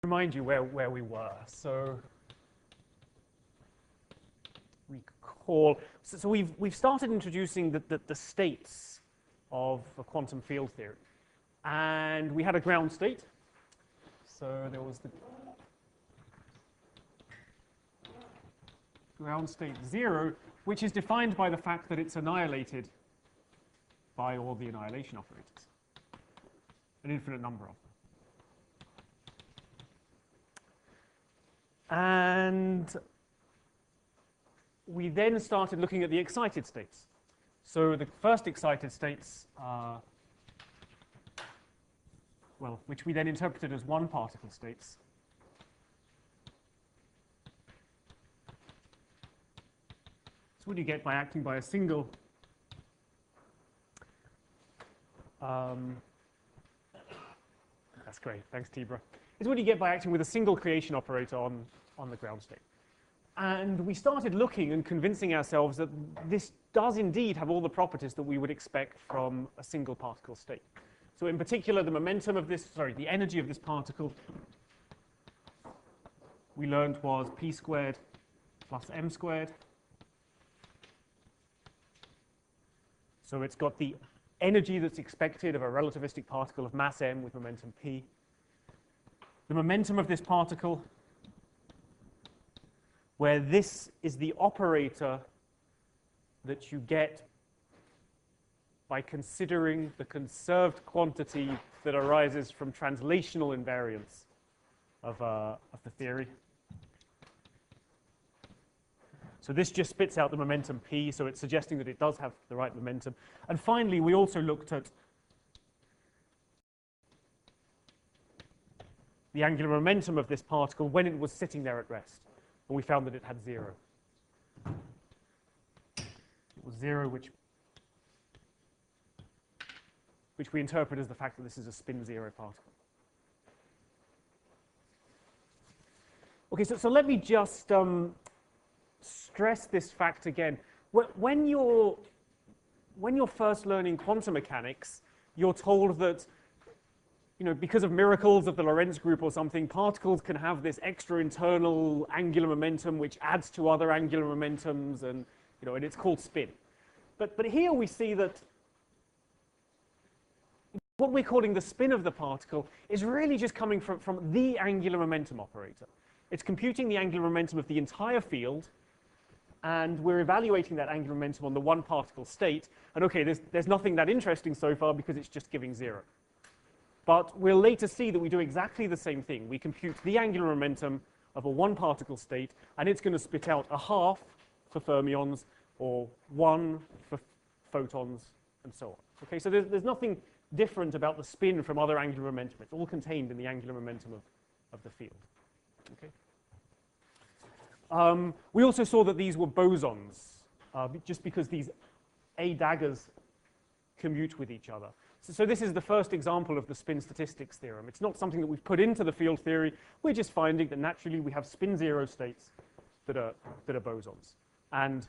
remind you where we were. So recall. So we've started introducing the states of a quantum field theory. And we had a ground state. So there was the ground state 0, which is defined by the fact that it's annihilated by all the annihilation operators, an infinite number of them. And we then started looking at the excited states. So the first excited states are, well, which we then interpreted as one particle states. So what do you get by acting by a single that's great, thanks Tibra. Is what you get by acting with a single creation operator on the ground state. And we started looking and convincing ourselves that this does indeed have all the properties that we would expect from a single particle state. So in particular, the momentum of this, the energy of this particle, we learned was p squared plus m squared. So it's got the energy that's expected of a relativistic particle of mass m with momentum p. The momentum of this particle, where this is the operator that you get by considering the conserved quantity that arises from translational invariance of the theory. So this just spits out the momentum p, so it's suggesting that it does have the right momentum. And finally, we also looked at the angular momentum of this particle when it was sitting there at rest. And we found that it had 0. It was 0, which we interpret as the fact that this is a spin 0 particle. Okay, so let me just stress this fact again. When you're first learning quantum mechanics, you're told that, because of miracles of the Lorentz group or something, particles can have this extra internal angular momentum which adds to other angular momentums, and and it's called spin. But here we see that what we're calling the spin of the particle is really just coming from the angular momentum operator. It's computing the angular momentum of the entire field, and we're evaluating that angular momentum on the one particle state. And okay, there's nothing that interesting so far because it's just giving 0. But we'll later see that we do exactly the same thing. We compute the angular momentum of a one particle state, and it's going to spit out a half for fermions, or 1 for photons, and so on. Okay, so there's nothing different about the spin from other angular momentum. It's all contained in the angular momentum of the field. Okay. We also saw that these were bosons, just because these A daggers commute with each other. So this is the first example of the spin statistics theorem. It's not something that we've put into the field theory. We're just finding that naturally we have spin 0 states that are bosons. And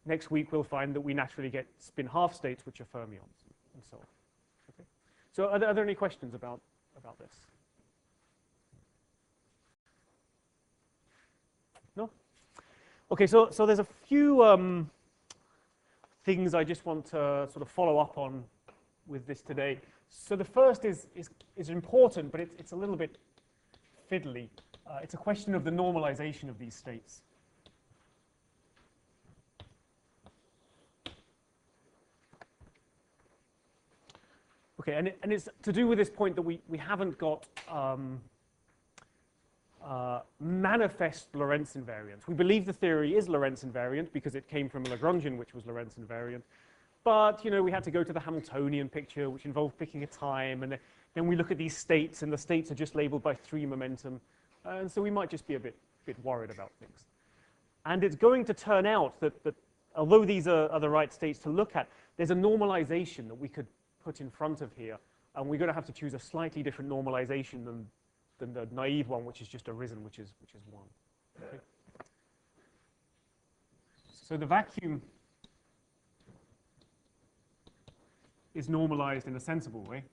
next week we'll find that we naturally get spin half states, which are fermions, and so on. Okay. So are there any questions about this? No? Okay, so there's a few things I just want to sort of follow up on with this today. So the first is important, but it's a little bit fiddly. It's a question of the normalization of these states. Okay, and it's to do with this point that we haven't got manifest Lorentz invariant. We believe the theory is Lorentz invariant because it came from a Lagrangian, which was Lorentz invariant. But we had to go to the Hamiltonian picture, which involved picking a time, and then we look at these states, and the states are just labeled by 3 momentum, and so we might just be a bit worried about things. And it's going to turn out that although these are the right states to look at, there's a normalization that we could put in front of here, and we're going to have to choose a slightly different normalization than the naive one, which is just arisen, which is 1. Okay. So the vacuum is normalized in a sensible way.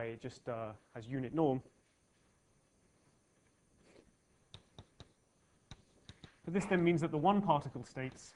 it just has unit norm. But this then means that the one particle states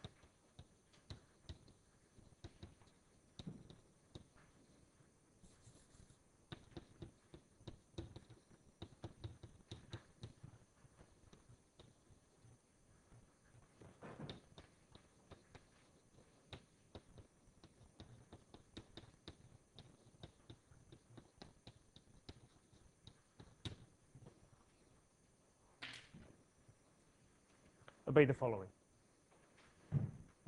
obey the following.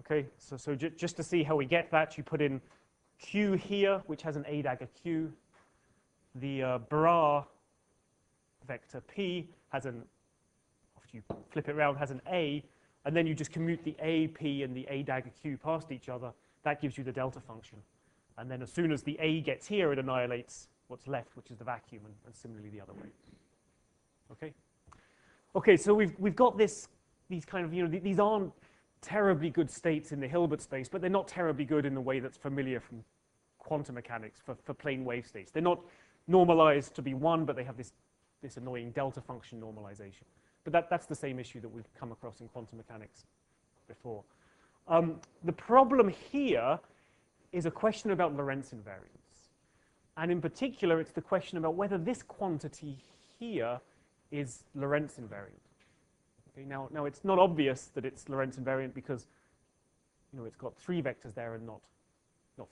Okay, so just to see how we get that, you put in Q here, which has an A dagger Q. The bra vector P has an, after you flip it around, has an A, and then you just commute the A, P, and the A dagger Q past each other. That gives you the delta function. And then as soon as the A gets here, it annihilates what's left, which is the vacuum, and similarly the other way. Okay? Okay, so we've got these kind of, these aren't terribly good states in the Hilbert space, but they're not terribly good in the way that's familiar from quantum mechanics for plane wave states. They're not normalized to be 1, but they have this annoying delta function normalization. But that's the same issue that we've come across in quantum mechanics before. The problem here is a question about Lorentz invariance. And in particular, it's the question about whether this quantity here is Lorentz invariant. Okay, now it's not obvious that it's Lorentz invariant because it's got 3 vectors there and not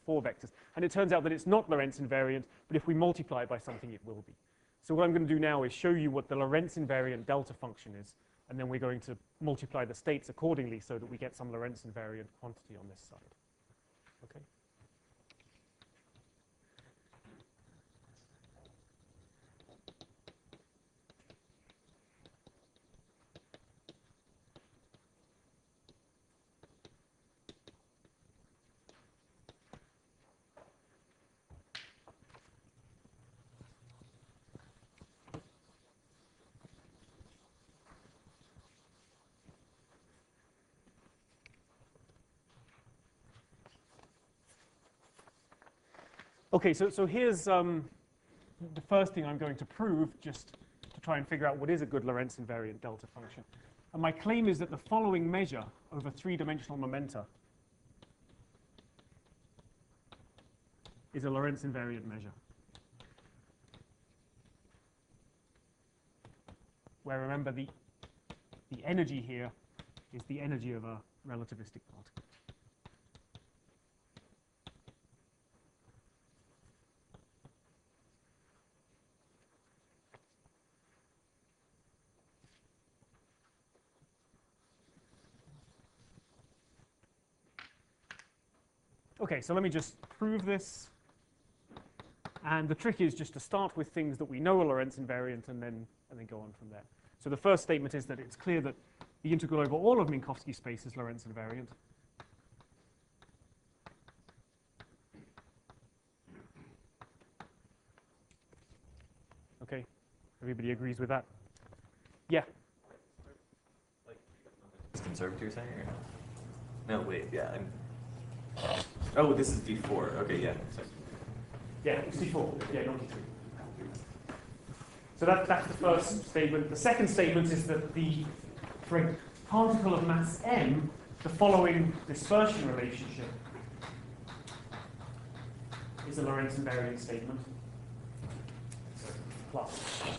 4 vectors. And it turns out that it's not Lorentz invariant, but if we multiply it by something, it will be. So what I'm going to do now is show you what the Lorentz invariant delta function is, and then we're going to multiply the states accordingly so that we get some Lorentz invariant quantity on this side. Okay? Okay, so here's the first thing I'm going to prove, just to try and figure out what is a good Lorentz invariant delta function. And my claim is that the following measure over 3-dimensional momenta is a Lorentz invariant measure, where, remember, the energy here is the energy of a relativistic particle. Okay, so let me just prove this. And the trick is just to start with things that we know are Lorentz invariant and then go on from there. So the first statement is that it's clear that the integral over all of Minkowski space is Lorentz invariant. Okay, everybody agrees with that? Yeah. Like, is conserved you're saying, or no? No, wait, yeah. Oh, this is D4. Okay, yeah. Sorry. Yeah, it's D4. Yeah, not D3. So that's the first statement. The second statement is that for a particle of mass m, the following dispersion relationship is a Lorentz invariant statement. So plus.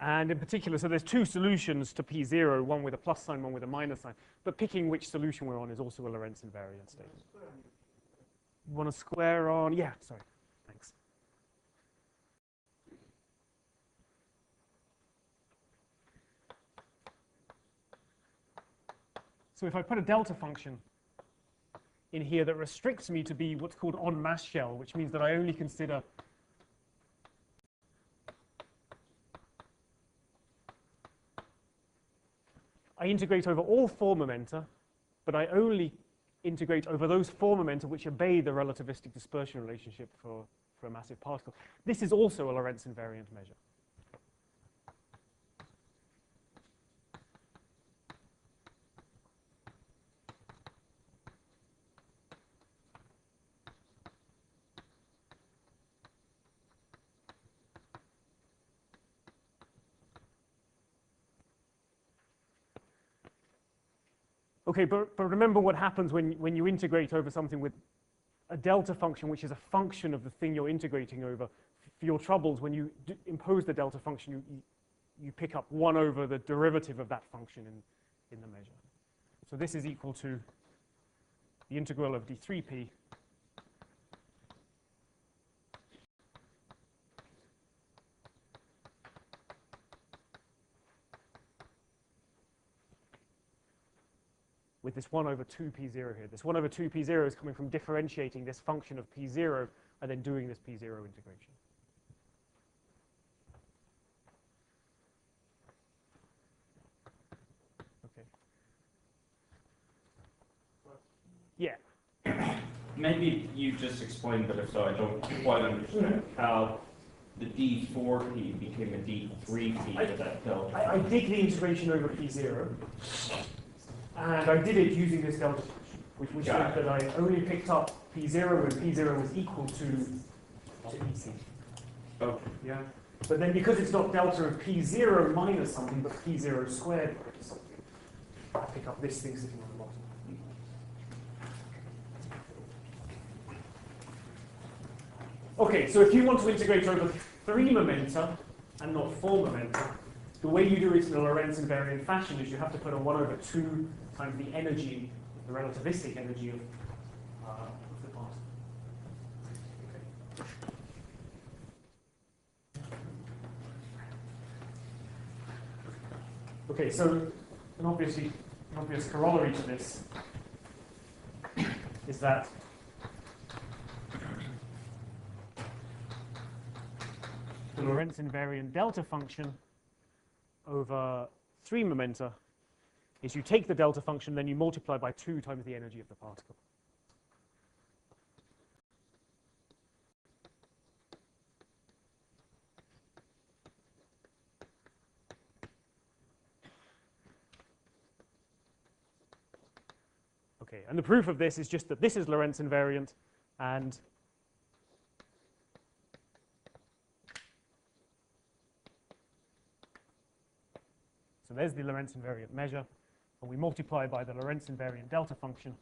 And in particular, so there's 2 solutions to P0, one with a plus sign, one with a minus sign. But picking which solution we're on is also a Lorentz invariant statement. You want to square on? Yeah, sorry. Thanks. So if I put a delta function in here that restricts me to be what's called on mass shell, which means that I only consider I integrate over all 4 momenta, but I only integrate over those 4 momenta which obey the relativistic dispersion relationship for a massive particle. This is also a Lorentz invariant measure. Okay, but remember what happens when you integrate over something with a delta function, which is a function of the thing you're integrating over. For your troubles, when you impose the delta function, you pick up 1 over the derivative of that function in the measure. So this is equal to the integral of d3p with this 1 over 2p0 here. This 1 over 2p0 is coming from differentiating this function of p0 and then doing this p0 integration. Okay. Yeah. Maybe you just explained it so I don't quite understand how the d4p became a d3p with that delta. I did the integration over p0, and I did it using this delta function, which meant that I only picked up p0 when p0 was equal to EC. Okay. Yeah. But then because it's not delta of p0 minus something, but p0 squared minus something, I pick up this thing sitting on the bottom. Okay, so if you want to integrate over 3 momenta and not 4 momenta, the way you do it in a Lorentz invariant fashion is you have to put a 1 over 2 times the energy, the relativistic energy of the particle. Okay, so an obvious corollary to this is that the Lorentz invariant delta function over 3 momenta is you take the delta function, then you multiply by 2 times the energy of the particle. Okay, and the proof of this is just that this is Lorentz invariant, and so there's the Lorentz invariant measure, and we multiply by the Lorentz invariant delta function.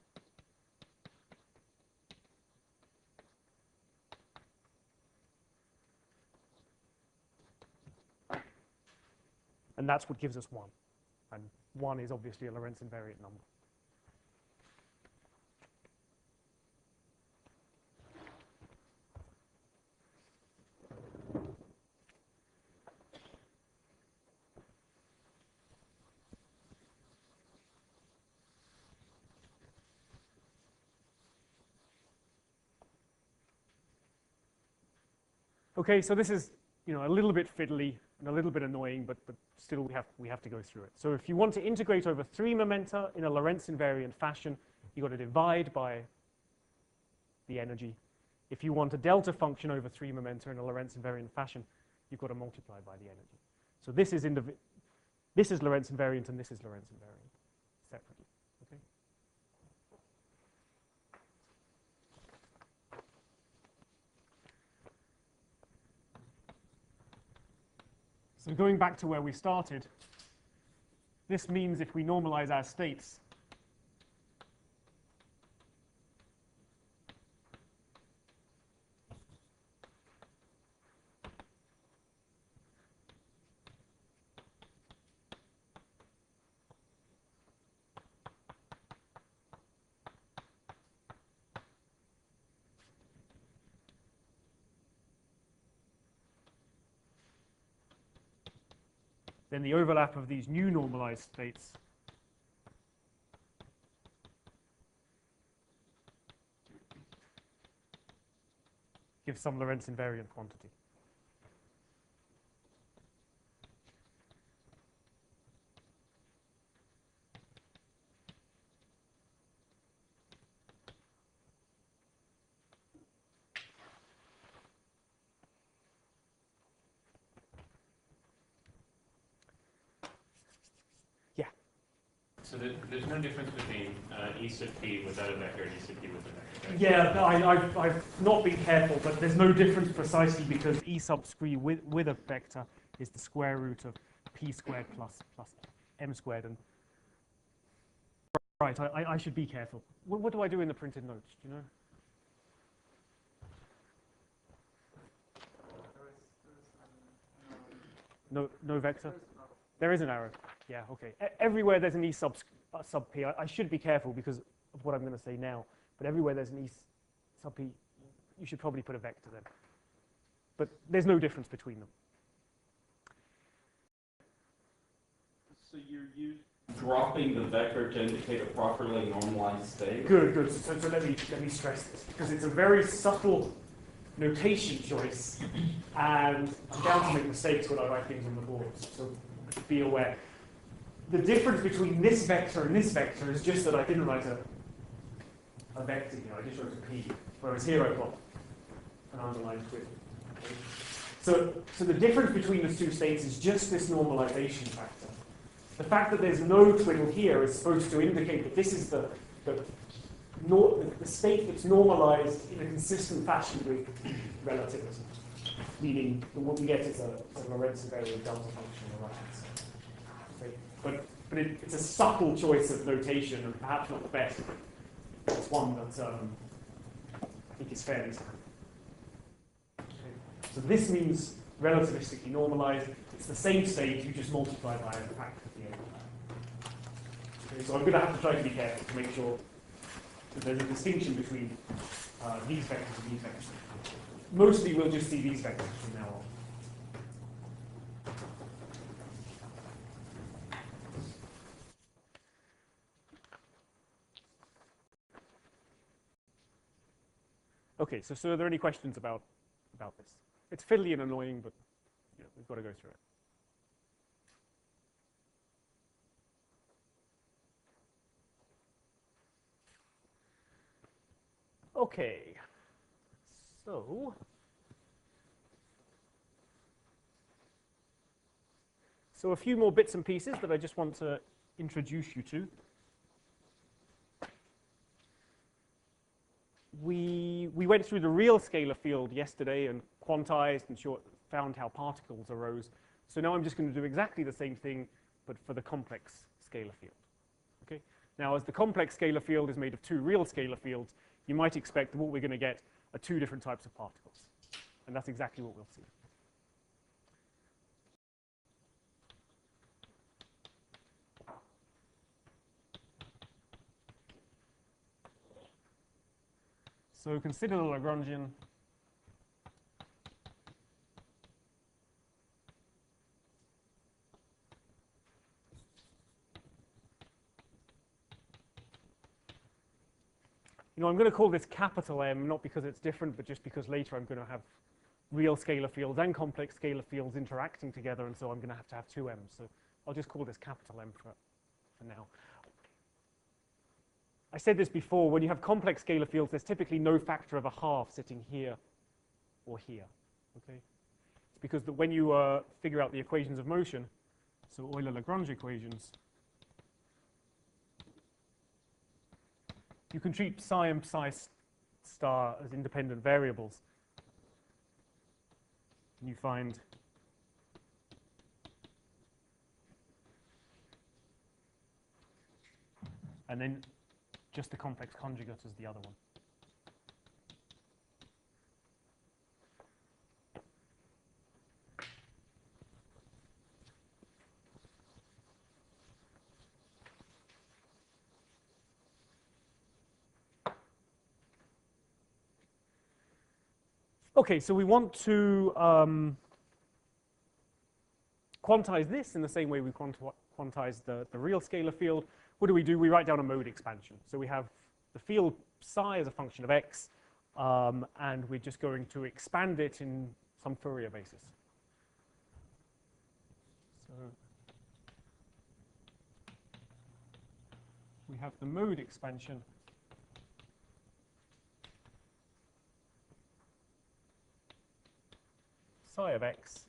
And that's what gives us 1. And 1 is obviously a Lorentz invariant number. Okay, so this is, a little bit fiddly and a little bit annoying, but still we have to go through it. So if you want to integrate over 3 momenta in a Lorentz invariant fashion, you've got to divide by the energy. If you want a delta function over 3 momenta in a Lorentz invariant fashion, you've got to multiply by the energy. So this is Lorentz invariant and this is Lorentz invariant separately. Okay. So going back to where we started, this means if we normalize our states, then the overlap of these new normalized states gives some Lorentz invariant quantity. So there's no difference between E sub p without a vector and E sub p with a vector, right? Yeah, no, I've not been careful, but there's no difference precisely because E subscree with a vector is the square root of p squared plus m squared. And right, I should be careful. What do I do in the printed notes? Do you know? No vector? There is an arrow. Yeah, okay. Everywhere there's an E sub p, I should be careful because of what I'm going to say now. But everywhere there's an E sub p, you should probably put a vector then. But there's no difference between them. So you're dropping the vector to indicate a properly normalized state? Good. So let me stress this because it's a very subtle notation choice, and I'm bound to make mistakes when I write things on the board. So be aware. The difference between this vector and this vector is just that I didn't write a vector here. I just wrote a p, whereas here I've got an underlined twin. Okay? So the difference between the two states is just this normalization factor. The fact that there's no twiddle here is supposed to indicate that this is the state that's normalized in a consistent fashion with relativism, meaning that what we get is a Lorentz invariant delta function on the right-hand side. Okay? But it's a subtle choice of notation, and perhaps not the best. It's one that I think is fairly standard. Okay? So this means relativistically normalized. It's the same state, you just multiply by a factor at the end of that. Okay, so I'm going to have to try to be careful to make sure that there's a distinction between these vectors and these vectors. Mostly we'll just see these vectors from now on. Okay, so are there any questions about this? It's fiddly and annoying, but we've got to go through it. Okay, so a few more bits and pieces that I just want to introduce you to. We went through the real scalar field yesterday and quantized and found how particles arose. So now I'm just going to do exactly the same thing, but for the complex scalar field. Okay. Now, as the complex scalar field is made of two real scalar fields, you might expect that what we're going to get are two different types of particles. And that's exactly what we'll see. So consider the Lagrangian. I'm going to call this capital M, not because it's different, but just because later I'm going to have real scalar fields and complex scalar fields interacting together, and so I'm going to have two M's. So I'll just call this capital M for now. I said this before, when you have complex scalar fields, there's typically no factor of a half sitting here or here. Okay? It's because that when you figure out the equations of motion, so Euler-Lagrange equations, you can treat psi and psi star as independent variables. And you find and then just the complex conjugate as the other one. Okay, so we want to quantize this in the same way we quantize the real scalar field. What do? We write down a mode expansion. So we have the field psi as a function of x, and we're just going to expand it in some Fourier basis. So we have the mode expansion psi of x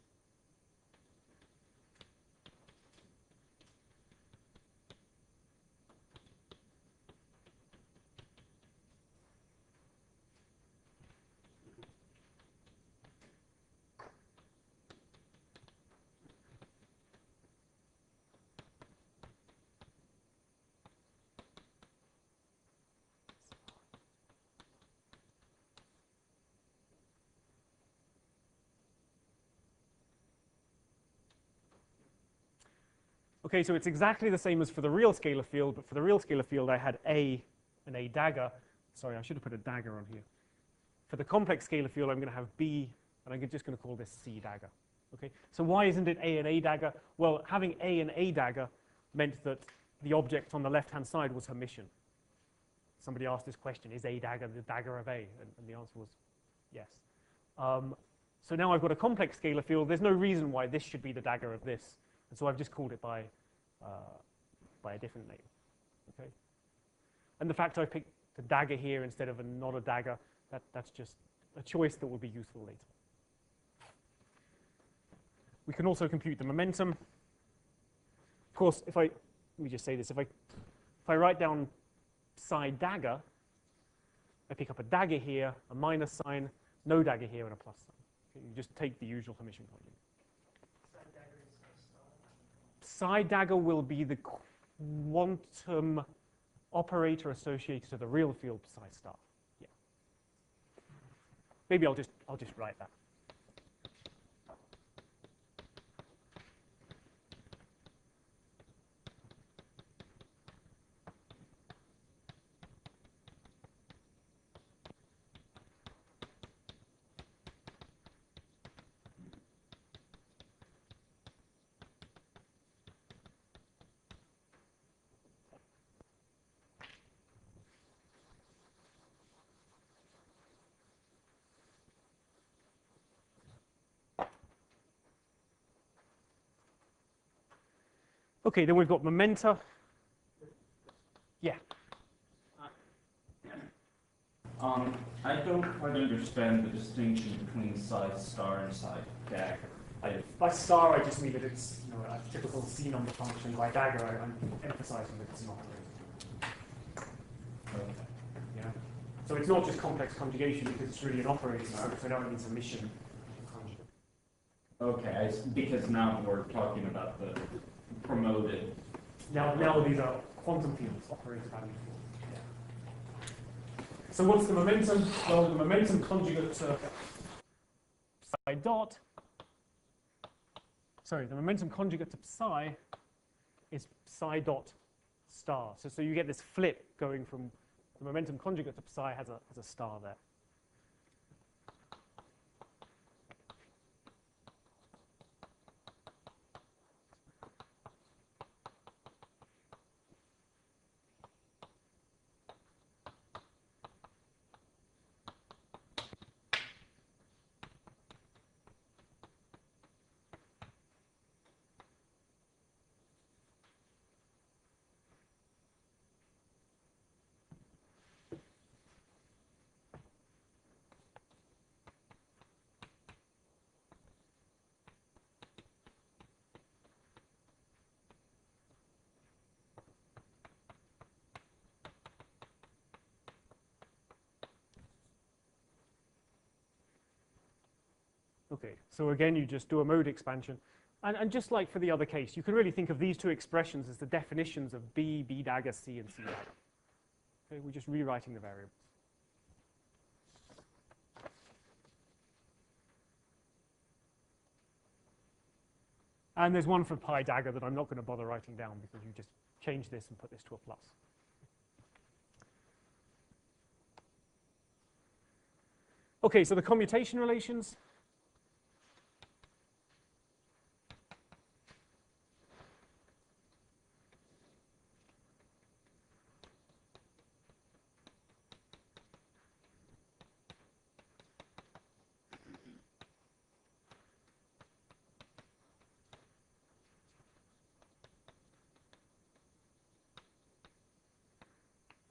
Okay, so it's exactly the same as for the real scalar field, but for the real scalar field, I had A and A dagger. Sorry, I should have put a dagger on here. For the complex scalar field, I'm going to have B, and I'm just going to call this C dagger. Okay, so why isn't it A and A dagger? Well, having A and A dagger meant that the object on the left-hand side was Hermitian. Somebody asked this question, is A dagger the dagger of A? And the answer was yes. So now I've got a complex scalar field. There's no reason why this should be the dagger of this. And so I've just called it by a different name. Okay? And the fact I picked the dagger here instead of not a dagger, that's just a choice that will be useful later. We can also compute the momentum. Of course, let me just say this, if I write down psi dagger, I pick up a dagger here, a minus sign, no dagger here, and a plus sign. Okay, you just take the usual Hermitian conjugate. Psi dagger will be the quantum operator associated to the real field psi star. Yeah. Maybe I'll just write that. Okay, then we've got momenta. Yeah. I don't quite understand the distinction between psi star and psi dagger. By star, I just mean that it's a typical C number function. By dagger, I'm emphasizing that it's an operator. Okay. Yeah. So it's not just complex conjugation because it's really an operator. So now it means Hermitian conjugate. Okay, because now we're talking about the promoted. Now these are quantum fields operated by field. Yeah. So what's the momentum? Well, the momentum conjugate to psi dot. Sorry, the momentum conjugate to psi is psi dot star. So you get this flip going from the momentum conjugate to psi has a star there. Okay, so again, you just do a mode expansion. And just like for the other case, you can really think of these two expressions as the definitions of B, B dagger, C, and C dagger. Okay, we're just rewriting the variables. And there's one for pi dagger that I'm not going to bother writing down because you just change this and put this to a plus. Okay, so the commutation relations.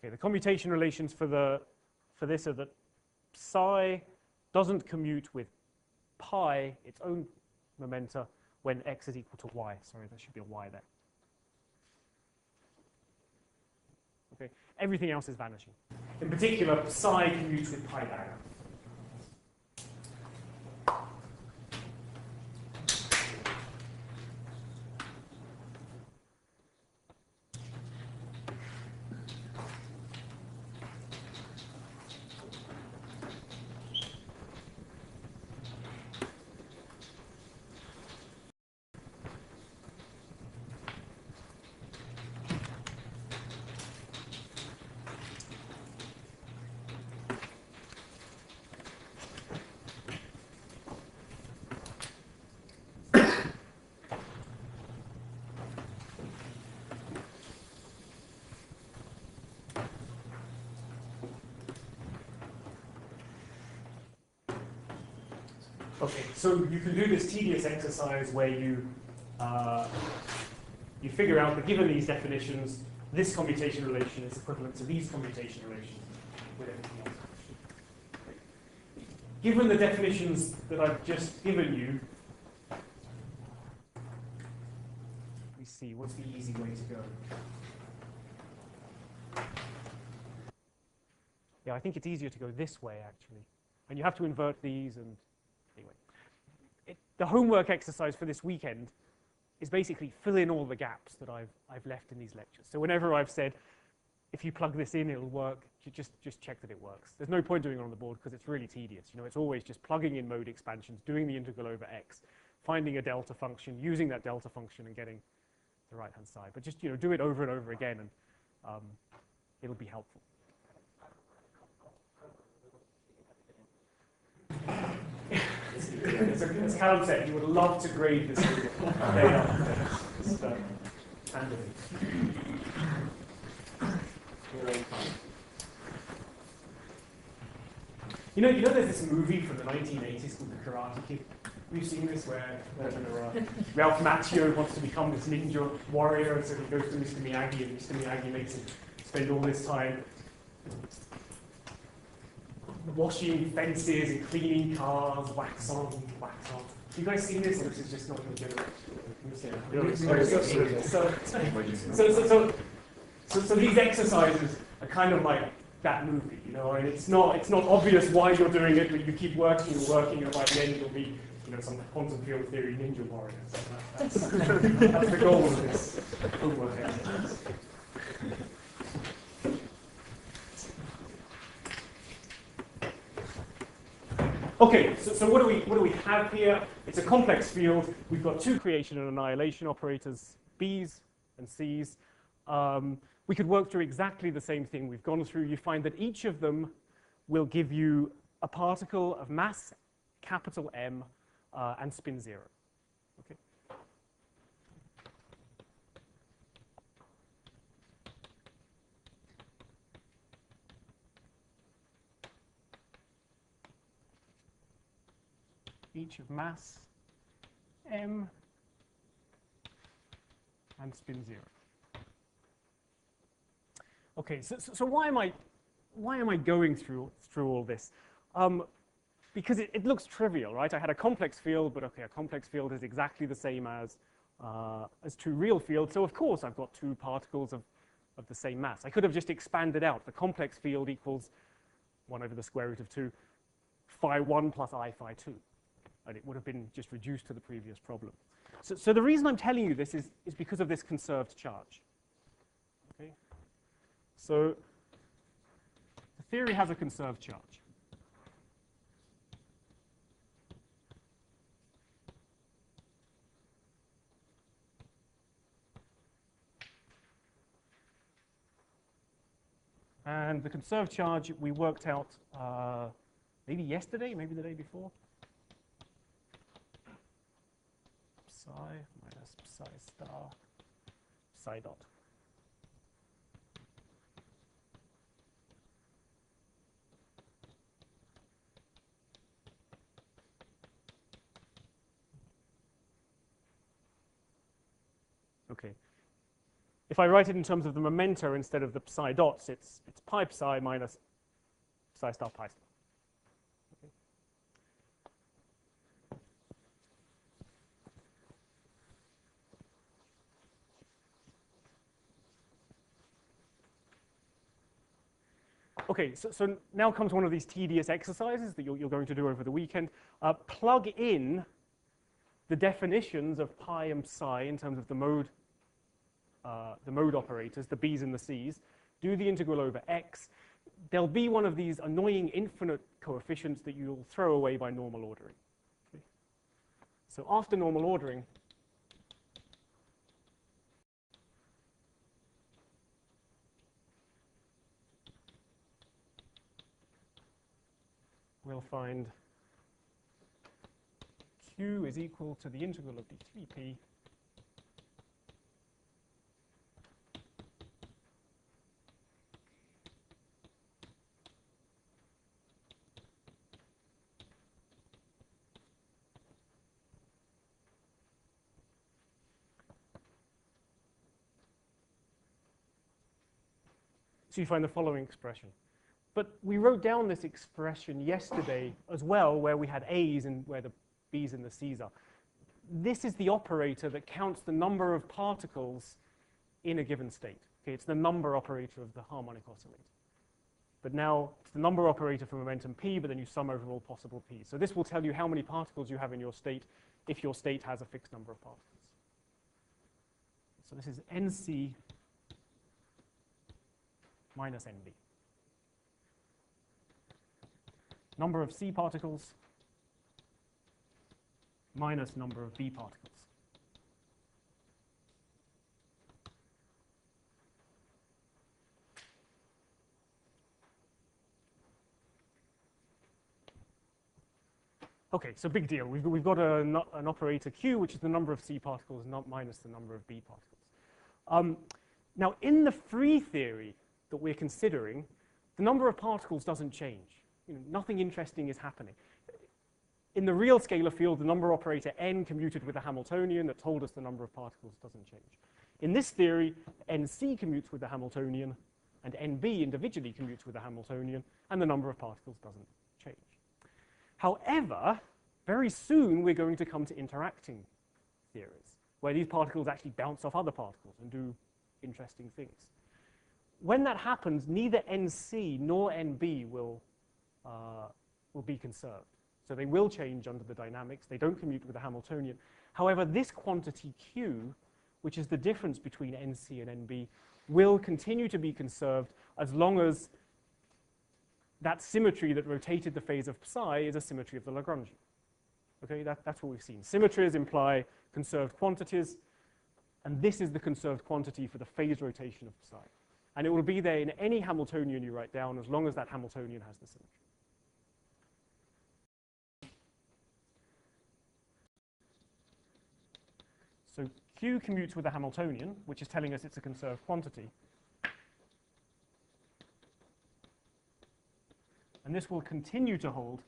Okay, the commutation relations for this are that psi doesn't commute with pi, its own momenta, when x is equal to y. Sorry, there should be a y there. Okay, everything else is vanishing. In particular, psi commutes with pi dagger. Okay, so you can do this tedious exercise where you figure out that given these definitions, this commutation relation is equivalent to these commutation relations with everything else. Given the definitions that I've just given you, let me see, what's the easy way to go? Yeah, I think it's easier to go this way, actually. And you have to invert these, and anyway. The homework exercise for this weekend is basically fill in all the gaps that I've left in these lectures. So whenever I've said, if you plug this in, it'll work, you just check that it works. There's no point doing it on the board because it's really tedious. You know, it's always just plugging in mode expansions, doing the integral over x, finding a delta function, using that delta function, and getting the right-hand side. But just, you know, do it over and over again, and it'll be helpful. As Callum said, he would love to grade this day up. Handily. You know, there's this movie from the 1980s called The Karate Kid. We've seen this where Ralph Macchio wants to become this ninja warrior, and so he goes to Mr. Miyagi, and Mr. Miyagi makes him spend all this time washing fences and cleaning cars, wax on, wax off. You guys seen this? This is just not legitimate. So these exercises are kind of like that movie, you know. And it's not obvious why you're doing it, but you keep working and working, and by the end you'll be, you know, some quantum field theory ninja warrior. So that's the goal of this homework exercise. Okay, so what do we have here? It's a complex field. We've got two creation and annihilation operators, B's and C's. We could work through exactly the same thing we've gone through. You find that each of them will give you a particle of mass capital M and spin 0. Okay. Each of mass M and spin 0. Okay, so why am I going through all this? Because it looks trivial, right? I had a complex field, but okay, a complex field is exactly the same as two real fields. So of course I've got two particles of the same mass. I could have just expanded out. The complex field equals 1 over the square root of 2 phi 1 plus I phi 2. And it would have been just reduced to the previous problem. So the reason I'm telling you this is because of this conserved charge. Okay? So the theory has a conserved charge. And the conserved charge we worked out maybe yesterday, maybe the day before. Psi minus psi star psi dot. Okay. If I write it in terms of the momenta instead of the psi dots, it's pi psi minus psi star pi star. Okay, so now comes one of these tedious exercises that you're going to do over the weekend. Plug in the definitions of pi and psi in terms of the mode operators, the b's and the c's. Do the integral over x. There'll be one of these annoying infinite coefficients that you'll throw away by normal ordering. Okay. So after normal ordering, we'll find q is equal to the integral of d3p so you find the following expression. But we wrote down this expression yesterday as well, where we had a's and where the b's and the c's are. This is the operator that counts the number of particles in a given state. Okay, it's the number operator of the harmonic oscillator. But now it's the number operator for momentum p, but then you sum over all possible p's. So this will tell you how many particles you have in your state if your state has a fixed number of particles. So this is nc minus nb. Number of C particles minus number of B particles. Okay, so big deal. We've got an operator Q, which is the number of C particles, not minus the number of B particles. Now, in the free theory that we're considering, the number of particles doesn't change. Nothing interesting is happening. In the real scalar field, the number operator n commuted with the Hamiltonian that told us the number of particles doesn't change. In this theory, nc commutes with the Hamiltonian, and nb individually commutes with the Hamiltonian, and the number of particles doesn't change. However, very soon we're going to come to interacting theories, where these particles actually bounce off other particles and do interesting things. When that happens, neither nc nor nb will be conserved. So they will change under the dynamics. They don't commute with the Hamiltonian. However, this quantity q, which is the difference between nc and nb, will continue to be conserved as long as that symmetry that rotated the phase of psi is a symmetry of the Lagrangian. Okay, that's what we've seen. Symmetries imply conserved quantities, and this is the conserved quantity for the phase rotation of psi. And it will be there in any Hamiltonian you write down as long as that Hamiltonian has the symmetry. So Q commutes with the Hamiltonian, which is telling us it's a conserved quantity. And this will continue to hold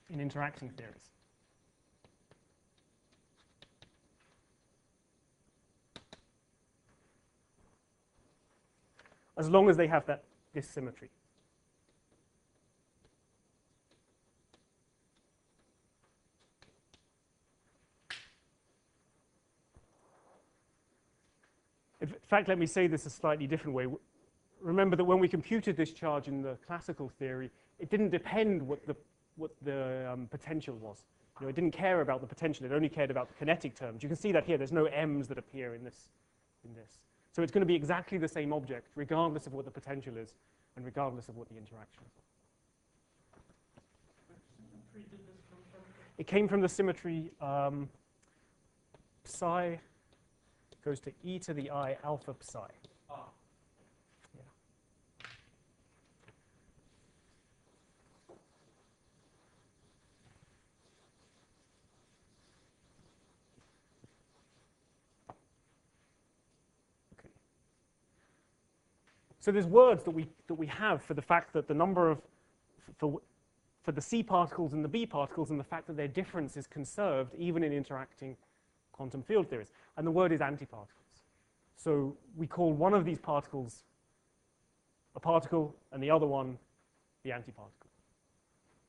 in interacting theories. As long as they have this symmetry. In fact, let me say this a slightly different way. Remember that when we computed this charge in the classical theory, it didn't depend what the potential was. It didn't care about the potential. It only cared about the kinetic terms. You can see that here. There's no m's that appear in this. So it's going to be exactly the same object, regardless of what the potential is, and regardless of what the interaction is. It came from the symmetry psi goes to e to the I alpha psi. Yeah. Okay. So there's words that we have for the fact that the number of for the C particles and the B particles, and the fact that their difference is conserved even in interacting quantum field theories. And the word is antiparticles. So we call one of these particles a particle and the other one the antiparticle.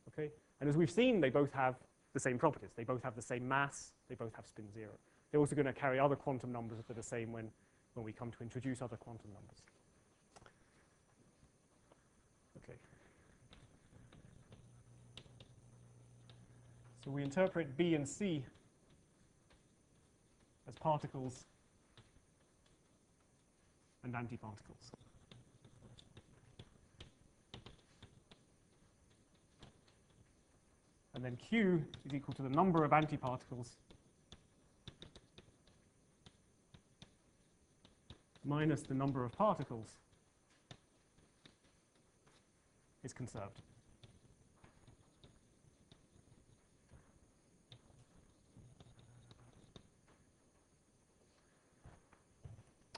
Okay? And as we've seen, they both have the same properties. They both have the same mass. They both have spin 0. They're also going to carry other quantum numbers that are the same when we come to introduce other quantum numbers. Okay. So we interpret B and C as particles and antiparticles. And then Q is equal to the number of antiparticles minus the number of particles is conserved.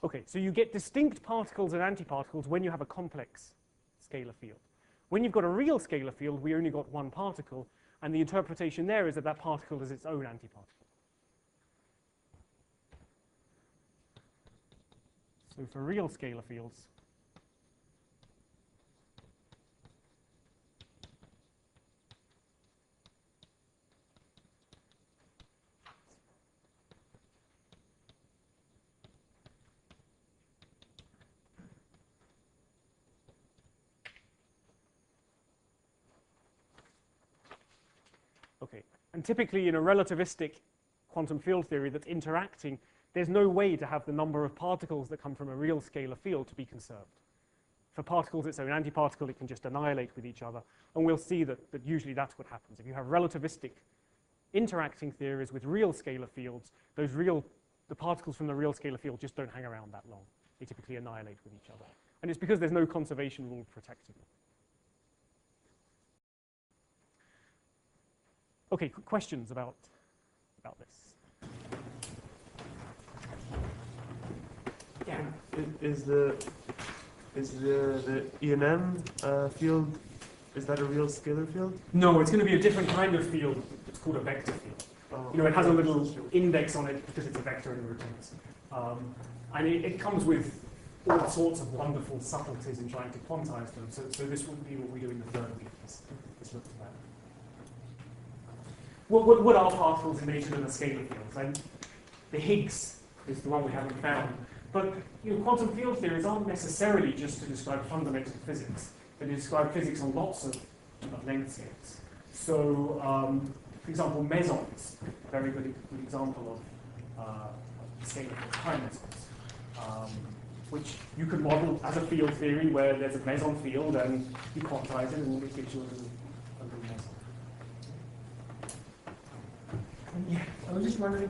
Okay, so you get distinct particles and antiparticles when you have a complex scalar field. When you've got a real scalar field, we only got one particle, and the interpretation there is that that particle is its own antiparticle. So for real scalar fields, okay, and typically in a relativistic quantum field theory that's interacting, there's no way to have the number of particles that come from a real scalar field to be conserved. For particles, its own antiparticle, it can just annihilate with each other. And we'll see that usually that's what happens. If you have relativistic interacting theories with real scalar fields, the particles from the real scalar field just don't hang around that long. They typically annihilate with each other. And it's because there's no conservation rule protecting them. Okay, questions about this? Yeah. Is the E&M field, is that a real scalar field? No, it's going to be a different kind of field. It's called a vector field. Oh, You know, it has a little index on it because it's a vector and rotates. And it comes with all sorts of wonderful subtleties in trying to quantize them. So this wouldn't be what we do in the third week. This look at that. What are particles in nature than a scalar field? And the Higgs is the one we haven't found. But quantum field theories aren't necessarily just to describe fundamental physics. They describe physics on lots of length scales. So, for example, mesons, a very good example of scalar time mesons, which you could model as a field theory where there's a meson field and you quantize it and it gives you a little meson. Yeah, I was just wondering,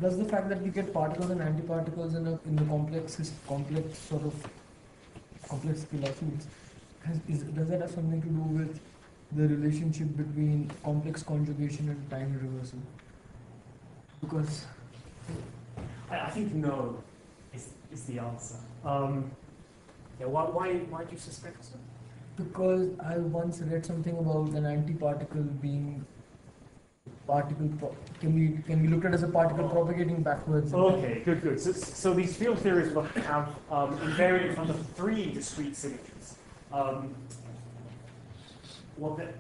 does the fact that you get particles and antiparticles in the complex scalar fields, does that have something to do with the relationship between complex conjugation and time reversal? Because I think no is the answer. Yeah, why do you suspect so? Because I once read something about an antiparticle being can be looked at as a particle propagating backwards. Okay, good. So these field theories will have invariant under 3 discrete symmetries. Let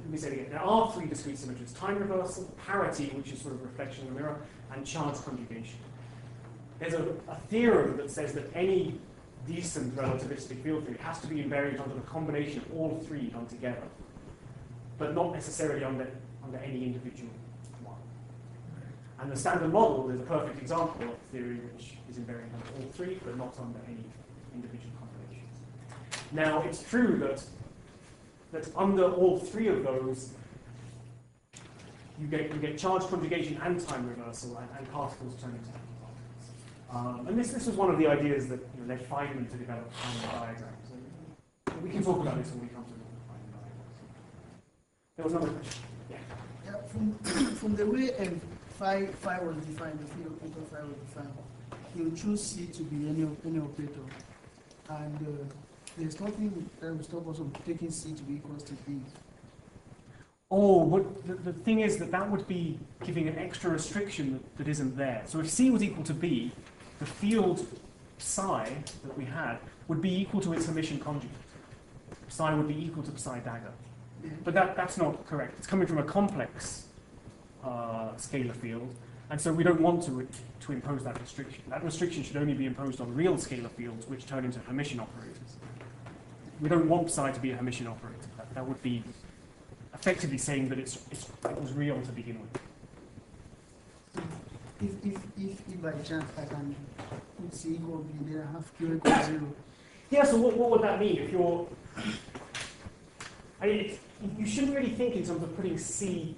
me say it again. There are 3 discrete symmetries: time reversal, parity, which is sort of reflection in the mirror, and chance conjugation. There's a theorem that says that any decent relativistic field theory has to be invariant under the combination of all 3 done together, but not necessarily under any individual one. And the standard model is a perfect example of a theory which is invariant under all 3, but not under any individual combinations. Now, it's true that under all 3 of those, you get charge conjugation and time reversal, and particles turn into antiparticles. And this was one of the ideas that led Feynman to develop Feynman diagrams. And we can talk about this when we come to the Feynman diagrams. There was another question. Yeah. From the way phi was defined, the field operator phi was defined, you choose C to be any operator, and There's nothing that will stop us from taking C to be equals to B. Oh, but the thing is that that would be giving an extra restriction that isn't there. So if C was equal to B, the field psi that we had would be equal to its Hermitian conjugate. Psi would be equal to psi dagger. But that's not correct. It's coming from a complex scalar field, and so we don't want to impose that restriction. That restriction should only be imposed on real scalar fields, which turn into Hermitian operators. We don't want psi to be a Hermitian operator. That would be effectively saying that it was real to begin with. If by chance I can put C equal B, then I have Q equal 0. Yeah, so what would that mean if you're... you shouldn't really think in terms of putting C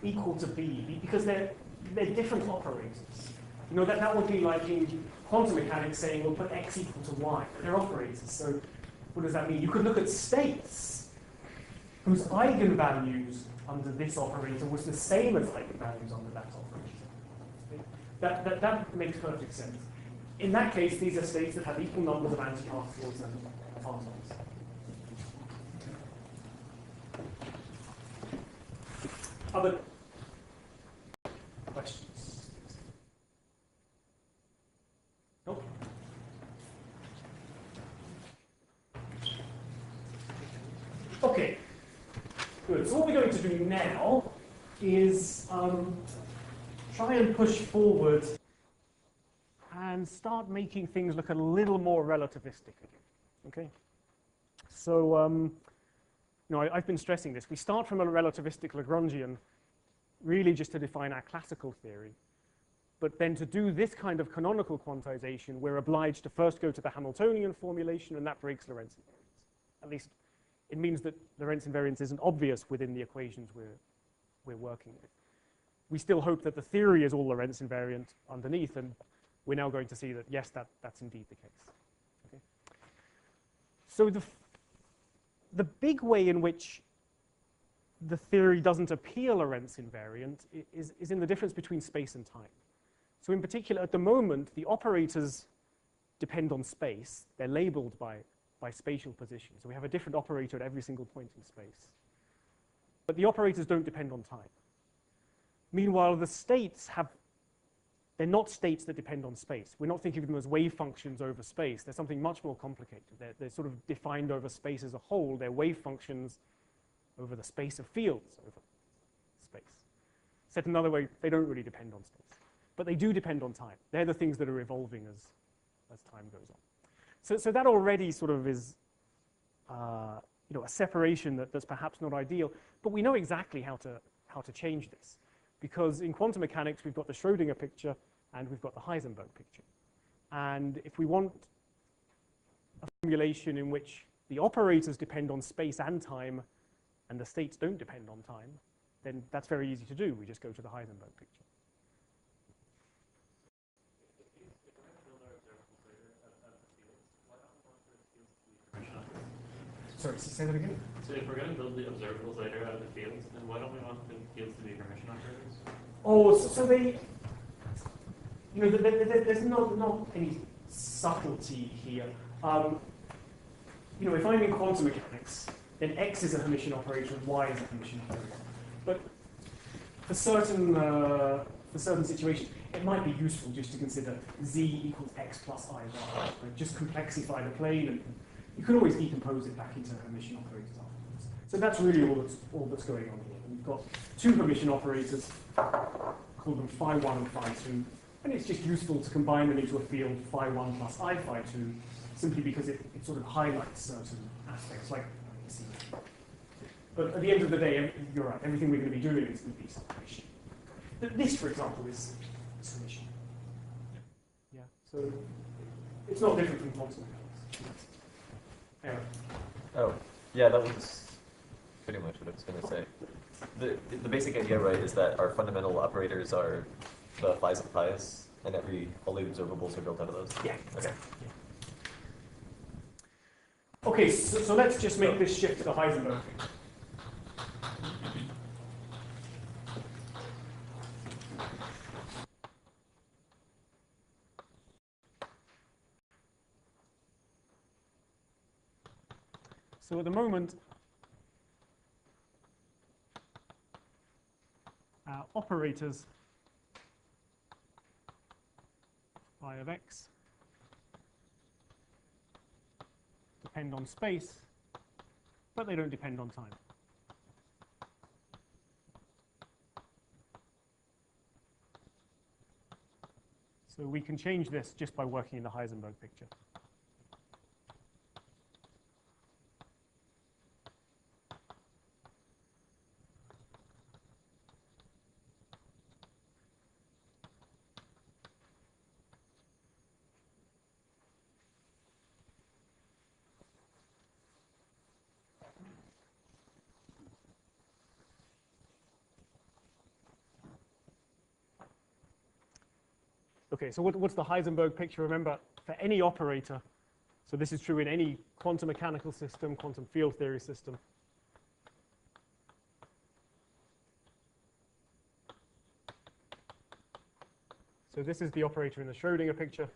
equal to B, because they're different operators. You know, that would be like in quantum mechanics saying, we'll put X equal to Y. They're operators, so what does that mean? You could look at states whose eigenvalues under this operator was the same as eigenvalues under that operator. That makes perfect sense. In that case, these are states that have equal numbers of antiparticles and partons. Other questions? No? Okay, good. So what we're going to do now is try and push forward and start making things look a little more relativistic again. Okay? So, you know, I've been stressing this. We start from a relativistic Lagrangian really just to define our classical theory. But then to do this kind of canonical quantization, we're obliged to first go to the Hamiltonian formulation, and that breaks Lorentz invariance. At least it means that Lorentz invariance isn't obvious within the equations we're working with. We still hope that the theory is all Lorentz invariant underneath, and we're now going to see that, yes, that's indeed the case. Okay? So the big way in which the theory doesn't appear Lorentz invariant is in the difference between space and time. So in particular, at the moment, the operators depend on space. They're labeled by spatial position. So we have a different operator at every single point in space. But the operators don't depend on time. Meanwhile, the states they're not states that depend on space. We're not thinking of them as wave functions over space. They're something much more complicated. They're sort of defined over space as a whole. They're wave functions over the space of fields over space. Said another way, they don't really depend on space. But they do depend on time. They're the things that are evolving as time goes on. So that already sort of is you know, a separation that's perhaps not ideal. But we know exactly how to change this. Because in quantum mechanics, we've got the Schrödinger picture and we've got the Heisenberg picture. And if we want a formulation in which the operators depend on space and time and the states don't depend on time, then that's very easy to do. We just go to the Heisenberg picture. Sorry, say that again? So if we're going to build the observables later out of the fields, then why don't we want the fields to be Hermitian operators? Oh, so they, you know, there's not any subtlety here. You know, if I'm in quantum mechanics, then X is a Hermitian operator and Y is a Hermitian operator. But for certain situations, it might be useful just to consider Z equals X plus IY. Right? Just complexify the plane, and you can always decompose it back into Hermitian operators afterwards. So that's really all that's going on here. We've got two Hermitian operators, call them phi1 and phi2, and it's just useful to combine them into a field phi1 plus I phi2, simply because it sort of highlights certain aspects, like C. But at the end of the day, you're right, everything we're going to be doing is going to be summation. This, for example, is summation. Yeah, so it's not different from quantum mechanics. Anyway. Oh, yeah, that was pretty much what I was going to say. The basic idea, right, is that our fundamental operators are the phi's and phi's, and all the observables are built out of those. Yeah. Okay. Yeah. Okay, so let's just make this shift to the Heisenberg. So at the moment, our operators phi of x depend on space, but they don't depend on time. So we can change this just by working in the Heisenberg picture. Okay, so what's the Heisenberg picture? Remember, for any operator, so this is true in any quantum mechanical system, quantum field theory system. So this is the operator in the Schrödinger picture.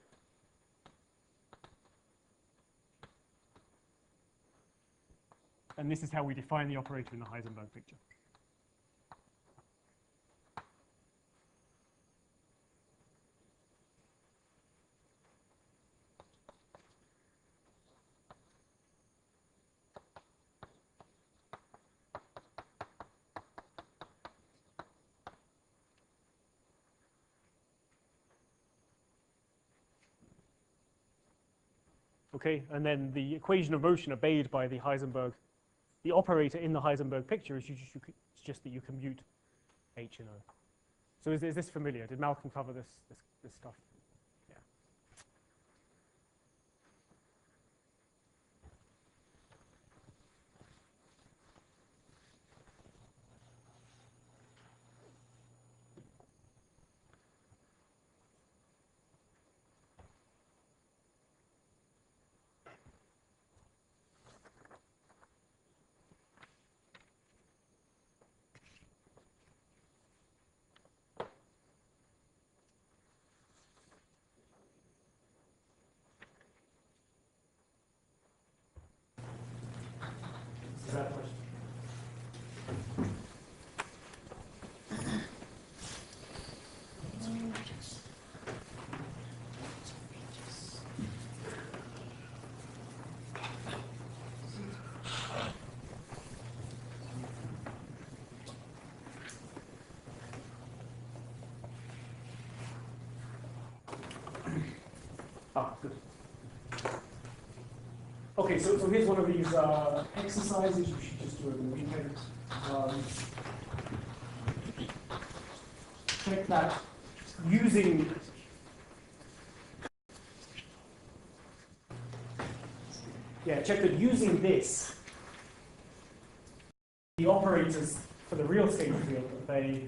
And this is how we define the operator in the Heisenberg picture. Okay, and then the equation of motion obeyed by the Heisenberg, the operator in the Heisenberg picture is just that you commute H and O. So is this familiar? Did Malcolm cover this stuff? Yeah. Is that a question? Ah, good. Okay, so here's one of these exercises you should just do over the weekend. Check that using check that using this, the operators for the real state field that they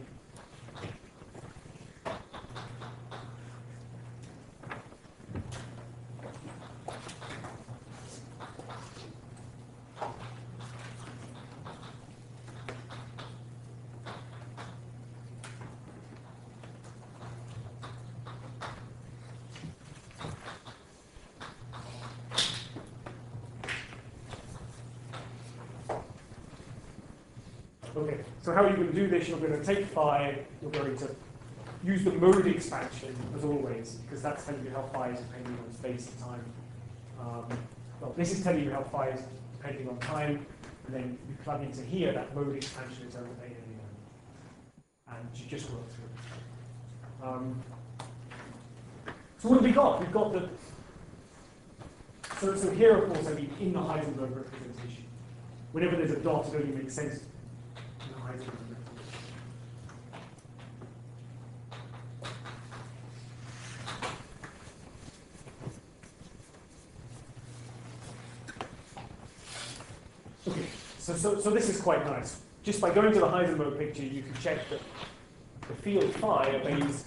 Okay, so how are you going to do this? You're going to take phi, you're going to use the mode expansion, as always, because that's telling you how phi is depending on space and time. Well, this is telling you how phi is depending on time, and then you plug into here that mode expansion is over beta and you just work through it. So what have we got? We've got the... So here, of course, I mean, in the Heisenberg representation, whenever there's a dot, it only makes sense. Okay, so this is quite nice. Just by going to the Heisenberg picture, you can check that the field phi obeys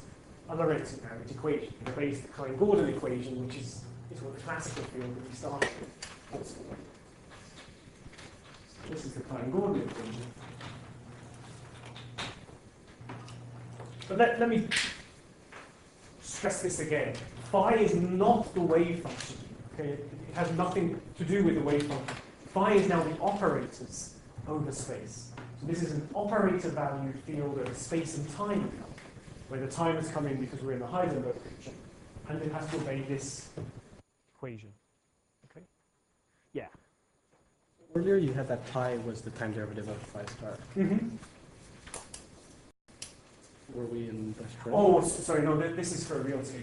a Lorentz equation. It obeys the Klein-Gordon equation, which is what the classical field that we started with. This is the Klein-Gordon equation. But let me stress this again. Phi is not the wave function. Okay? It has nothing to do with the wave function. phi is now the operators over space. So this is an operator-valued field of space and time, where the time has come in because we're in the Heisenberg picture, and it has to obey this equation. Okay? Yeah. Earlier you had that pi was the time derivative of phi star. Mm-hmm. Were we in the string? Oh, sorry, no, this is for a real scale.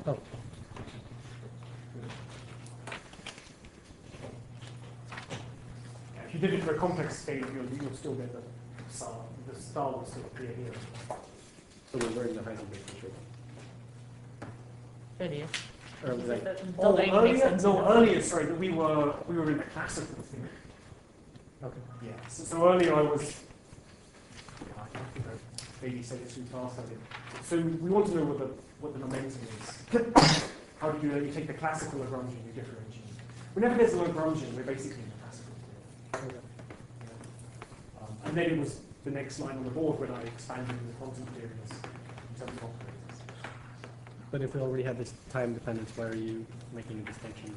Oh. Yeah, if you did it for a complex scale, you'll still get the star. The star will still appear here. So we were in the Heisenberg picture. Earlier. Or was that, Oh, Doesn't make earlier? sense. No, earlier, sorry, we were in the classical theory. okay. Yeah, so earlier I was, I think I maybe said it too fast, I did. So we want to know what the momentum is. How do you do that? You take the classical Lagrangian, you differentiate. Whenever there's a Lagrangian, we're basically in the classical theory. Yeah. And then it was the next line on the board when I expanded the quantum theories in terms of operators. But if we already had this time dependence, why are you making a distinction?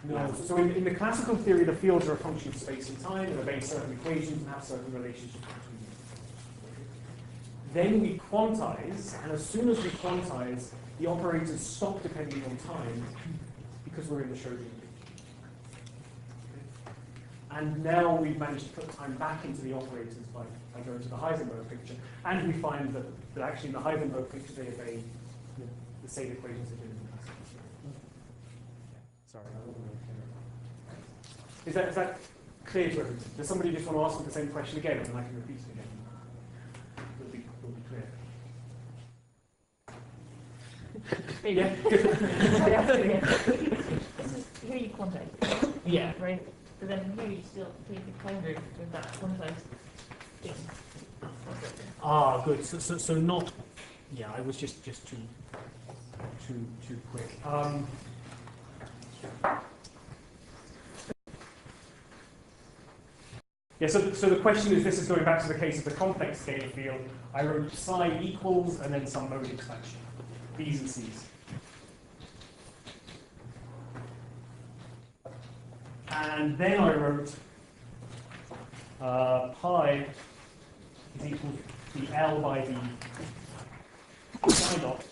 No, so in the classical theory, the fields are a function of space and time, and obey certain equations and have certain relationships between them. Then we quantize, and as soon as we quantize, the operators stop depending on time because we're in the Schrodinger picture. And now we've managed to put time back into the operators by going to the Heisenberg picture, and we find that actually in the Heisenberg picture they obey the same equations as in the classical theory. Sorry, I wasn't really clear. Is that clear to everyone? Does somebody just want to ask me the same question again, and then I can repeat it again? It'll be clear. Yeah. Here you quantize. Yeah. Right? But then here you still take the time route with that quantized thing. Ah, good. So not. Yeah, I was just too quick. Yeah, so the question is, this is going back to the case of the complex scale field. I wrote psi equals and then some mode expansion, B's and C's. And then I wrote pi is equal to the L by the psi dot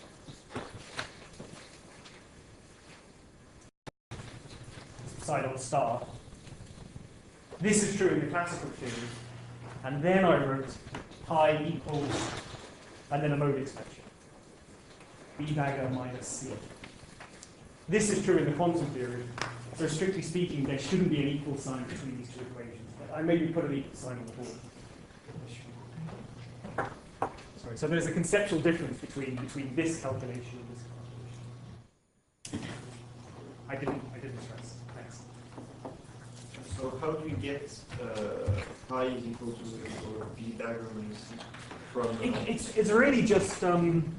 star. This is true in the classical theory. And then I wrote pi equals, and then a mode expansion. B dagger minus C. This is true in the quantum theory. So strictly speaking, there shouldn't be an equal sign between these two equations. But I maybe put an equal sign on the board. Sorry, so there's a conceptual difference between this calculation and this calculation. I didn't stress. Thanks. So how do you get pi is equal to or b dagger minus c from? It's really just in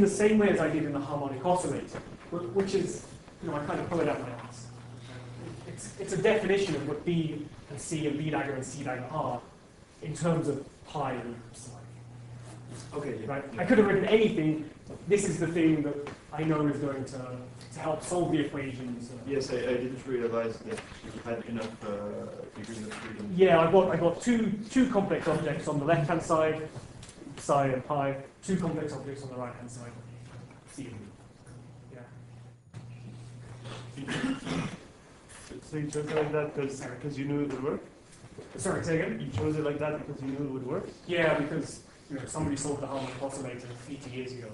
the same way as I did in the harmonic oscillator, which is, I kind of pull it out my ass. It's a definition of what B and C and B dagger and C dagger are in terms of pi and psi. Okay. Right? I could have written anything. This is the thing that I know is going to help solve the equations. Yes, I didn't realize that you had enough degrees of freedom. Yeah, I got two complex objects on the left-hand side, psi and pi. Two complex objects on the right-hand side, C and B. Yeah. So you chose it like that because you knew it would work? Sorry, say again? You chose it like that because you knew it would work? Yeah, because somebody solved the harmonic oscillator 80 years ago.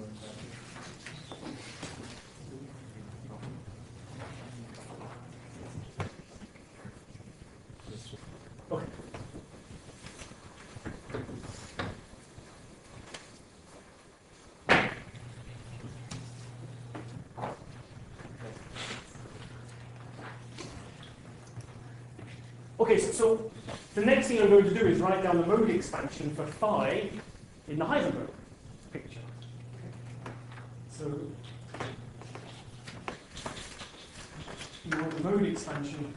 Okay. Okay, so the next thing I'm going to do is write down the mode expansion for phi in the Heisenberg picture. So you want the mode expansion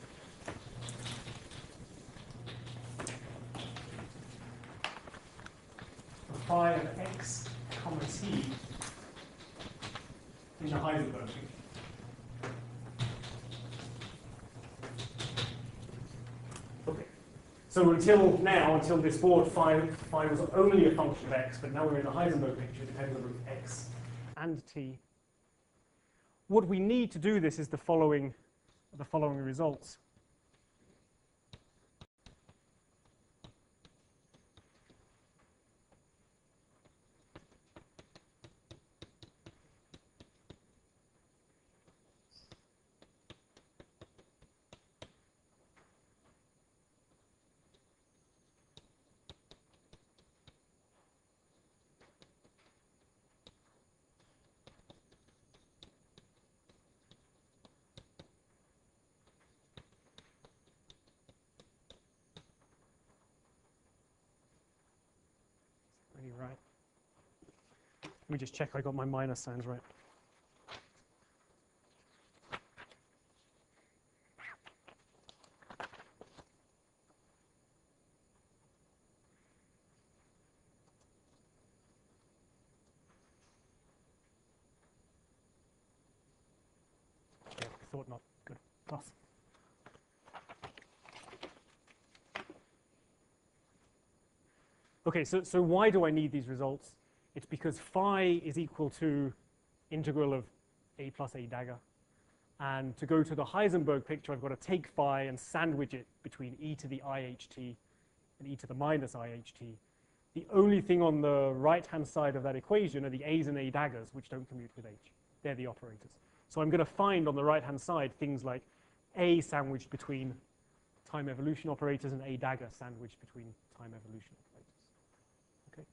for phi of x comma t in the Heisenberg picture. So until now, until this board, phi was only a function of x, but now we're in the Heisenberg picture, it depends on x and t. What we need to do this is the following results. Right. Let me just check I got my minus signs right. Yeah, thought not. Good. Plus. Okay, so why do I need these results? It's because phi is equal to integral of a plus a dagger. And to go to the Heisenberg picture, I've got to take phi and sandwich it between e to the iht and e to the minus iht. The only thing on the right-hand side of that equation are the a's and a daggers, which don't commute with h. They're the operators. So I'm going to find on the right-hand side things like a sandwiched between time evolution operators and a dagger sandwiched between time evolution operators. Okay.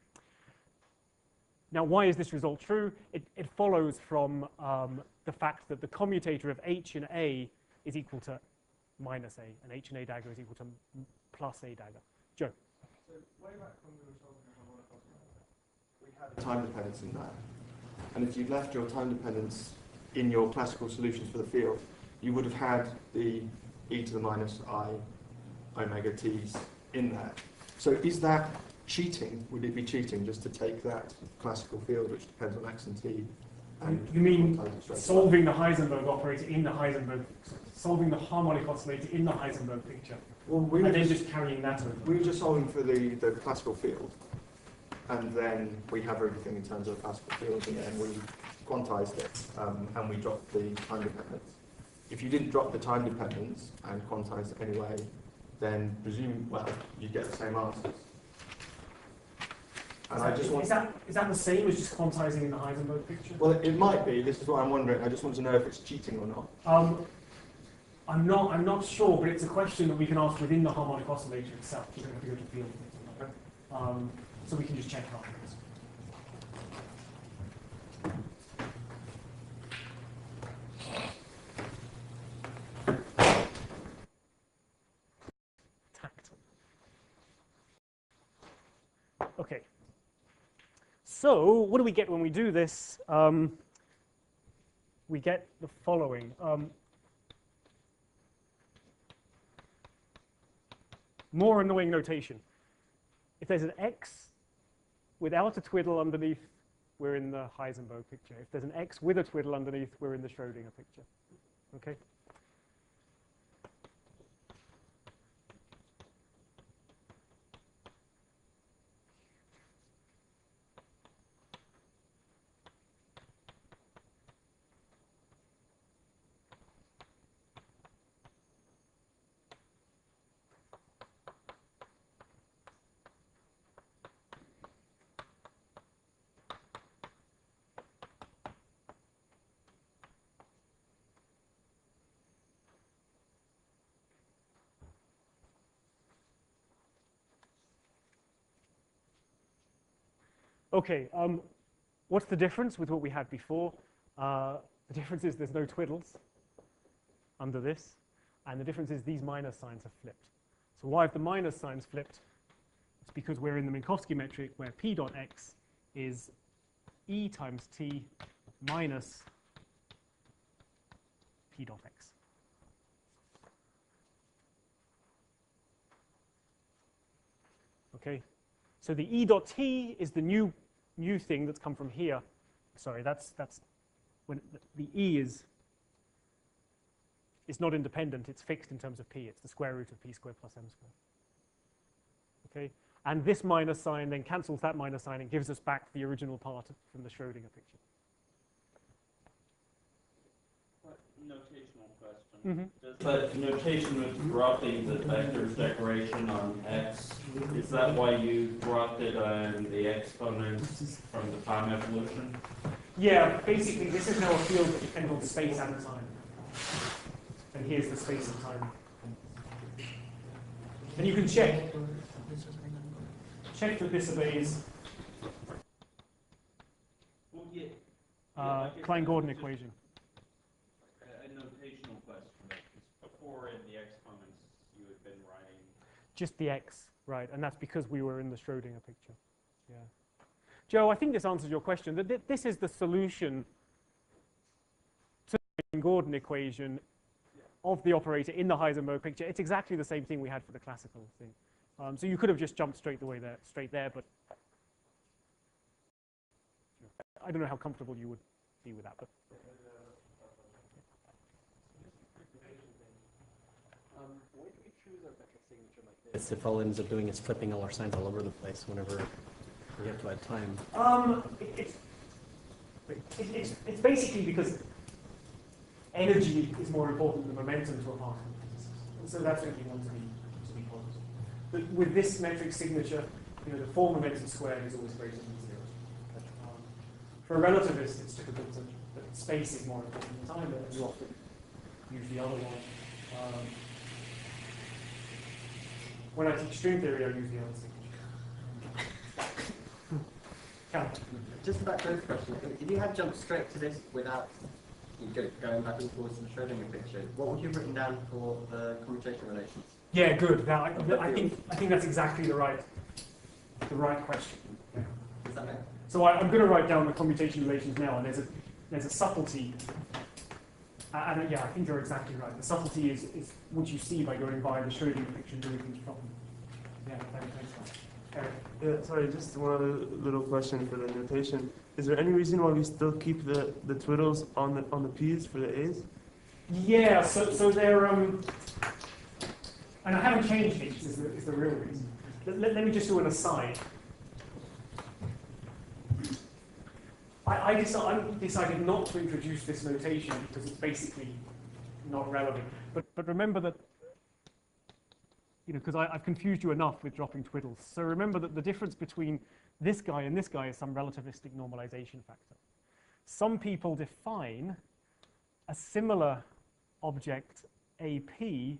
Now, why is this result true? It follows from the fact that the commutator of h and a is equal to minus a, and h and a dagger is equal to plus a dagger. Joe? So way back when we were solving the harmonic oscillator, we had a time dependence in that. And if you'd left your time dependence in your classical solutions for the field, you would have had the e to the minus I omega t's in there. So is that cheating? Would it be cheating just to take that classical field, which depends on x and t? And you mean solving the Heisenberg operator in the Heisenberg, solving the harmonic oscillator in the Heisenberg picture? Well, and then just carrying that over? We were just solving for the classical field. And then we have everything in terms of the classical field, and then we quantized it, and we dropped the time dependence. If you didn't drop the time dependence and quantize it anyway, then you get the same answers. And I just want is that the same as just quantizing in the Heisenberg picture? Well, it might be. This is what I'm wondering. I just want to know if it's cheating or not. I'm not sure, but it's a question that we can ask within the harmonic oscillator itself. You don't have to go to field. So we can just check afterwards. Tact. Okay. So what do we get when we do this? We get the following. More annoying notation. If there's an x without a twiddle underneath, we're in the Heisenberg picture. If there's an x with a twiddle underneath, we're in the Schrödinger picture. Okay? Okay, what's the difference with what we had before? The difference is there's no twiddles under this, and the difference is these minus signs have flipped. So why have the minus signs flipped? It's because we're in the Minkowski metric where p dot x is e times t minus p dot x. Okay, so the e dot t is the new thing that's come from here. Sorry, that's when the e is not independent. It's fixed in terms of p. It's the square root of p squared plus m squared. Okay, and this minus sign then cancels that minus sign and gives us back the original part from the Schrodinger picture. Notational question. Mm-hmm. Does that notation with dropping the vector decoration on x, is that why you dropped it on the exponents from the time evolution? Yeah, basically this is now a field that depends on space and time. And here's the space and time. And you can check that this obeys Klein-Gordon equation. A notational question. Before in the exponents you had been writing Just the x, right? And that's because we were in the Schrodinger picture. Yeah. Joe, I think this answers your question. This is the solution to the Gordon equation of the operator in the Heisenberg picture. It's exactly the same thing we had for the classical thing. So you could have just jumped straight there, but I don't know how comfortable you would be with that. But why do we choose our vector signature like this if all it ends up doing is flipping all our signs all over the place whenever we have to add time? It's basically because energy is more important than momentum to a particle. So that's what you want to be positive. But with this metric signature, the full momentum squared is always greater than 0. For a relativist, it's difficult to, but space is more important than time, but you often use the other one. When I teach string theory, I use the other signature. Just about those questions, if you had jumped straight to this without going back and forth to the Schrodinger picture, what would you have written down for the commutation relations? Yeah, good. Now, I think that's exactly the right question. Yeah. Does that make? So I'm going to write down the commutation relations now, and there's a subtlety. And yeah, I think you're exactly right. The subtlety is what you see by going by the Schrodinger picture and doing things properly. Yeah, thanks. Eric. Yeah, sorry, just one other little question for the notation. Is there any reason why we still keep the twiddles on the P's for the A's? Yeah, so they're and I haven't changed these is the real reason. Let me just do an aside. I decided not to introduce this notation because it's basically not relevant. But remember that, because I've confused you enough with dropping twiddles. So remember that the difference between this guy and this guy is some relativistic normalization factor. Some people define a similar object, AP,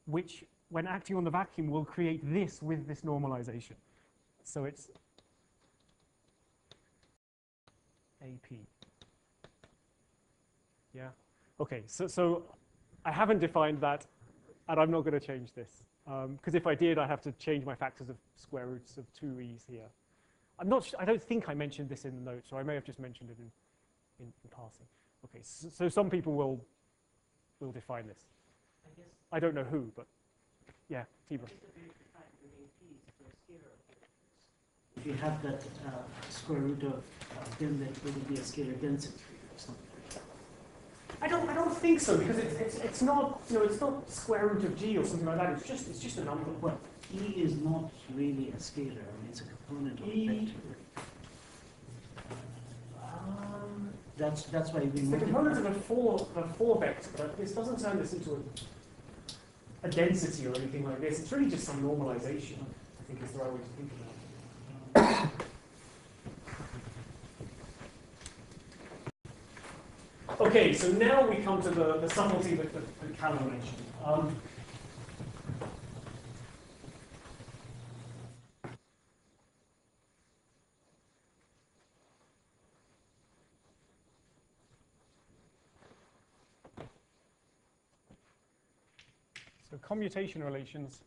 which, when acting on the vacuum, will create this with this normalization. So it's AP. Yeah? Okay, so I haven't defined that, and I'm not going to change this. Because if I did, I'd have to change my factors of square roots of 2e's here. I don't think I mentioned this in the notes, or I may have just mentioned it in passing. Okay, so some people will define this. I don't know who, but yeah, Tibor. If you have that square root of then that will be a scalar density or something. I don't think so, because it's not it's not square root of g or something like that. It's just a number. Well, E is not really a scalar. I mean, it's a component of a vector. That's why we. It's the component of a four vector, but this doesn't turn this into a density or anything like this. It's really just some normalization. I think is the right way to think about it. Okay, so now we come to the subtlety that Callum mentioned. So commutation relations.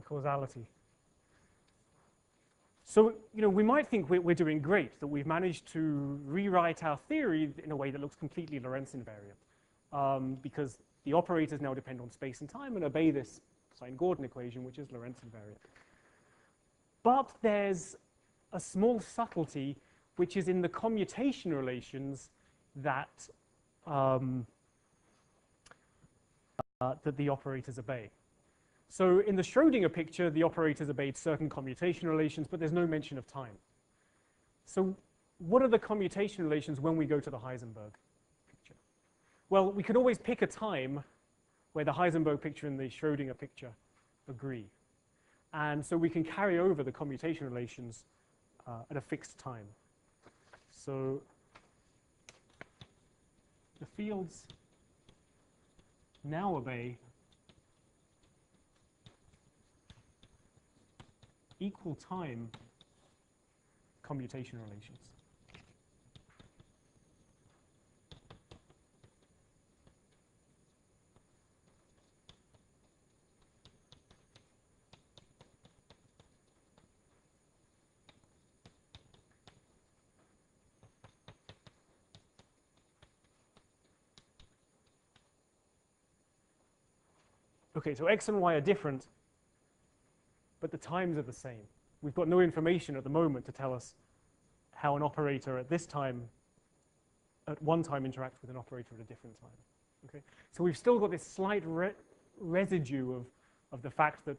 Causality. So, we might think we're doing great, that we've managed to rewrite our theory in a way that looks completely Lorentz invariant, because the operators now depend on space and time and obey this Klein-Gordon equation, which is Lorentz invariant. But there's a small subtlety which is in the commutation relations that that the operators obey. So in the Schrödinger picture, the operators obeyed certain commutation relations, but there's no mention of time. So what are the commutation relations when we go to the Heisenberg picture? Well, we could always pick a time where the Heisenberg picture and the Schrödinger picture agree. And so we can carry over the commutation relations at a fixed time. So the fields now obey equal time commutation relations. Okay, so x and y are different, but the times are the same. We've got no information at the moment to tell us how an operator at this time, at one time, interacts with an operator at a different time. Okay, so we've still got this slight residue of the fact that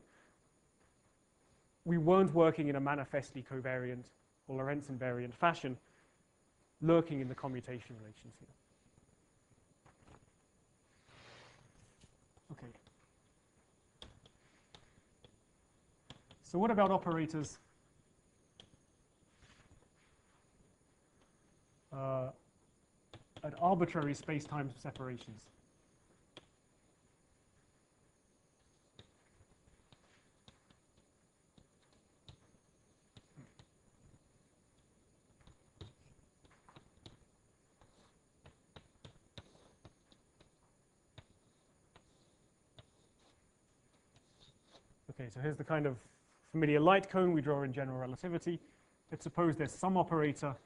we weren't working in a manifestly covariant or Lorentz invariant fashion, lurking in the commutation relations here. Okay. So what about operators at arbitrary space-time separations? Okay, so here's the kind of familiar light cone we draw in general relativity. Let's suppose there's some operator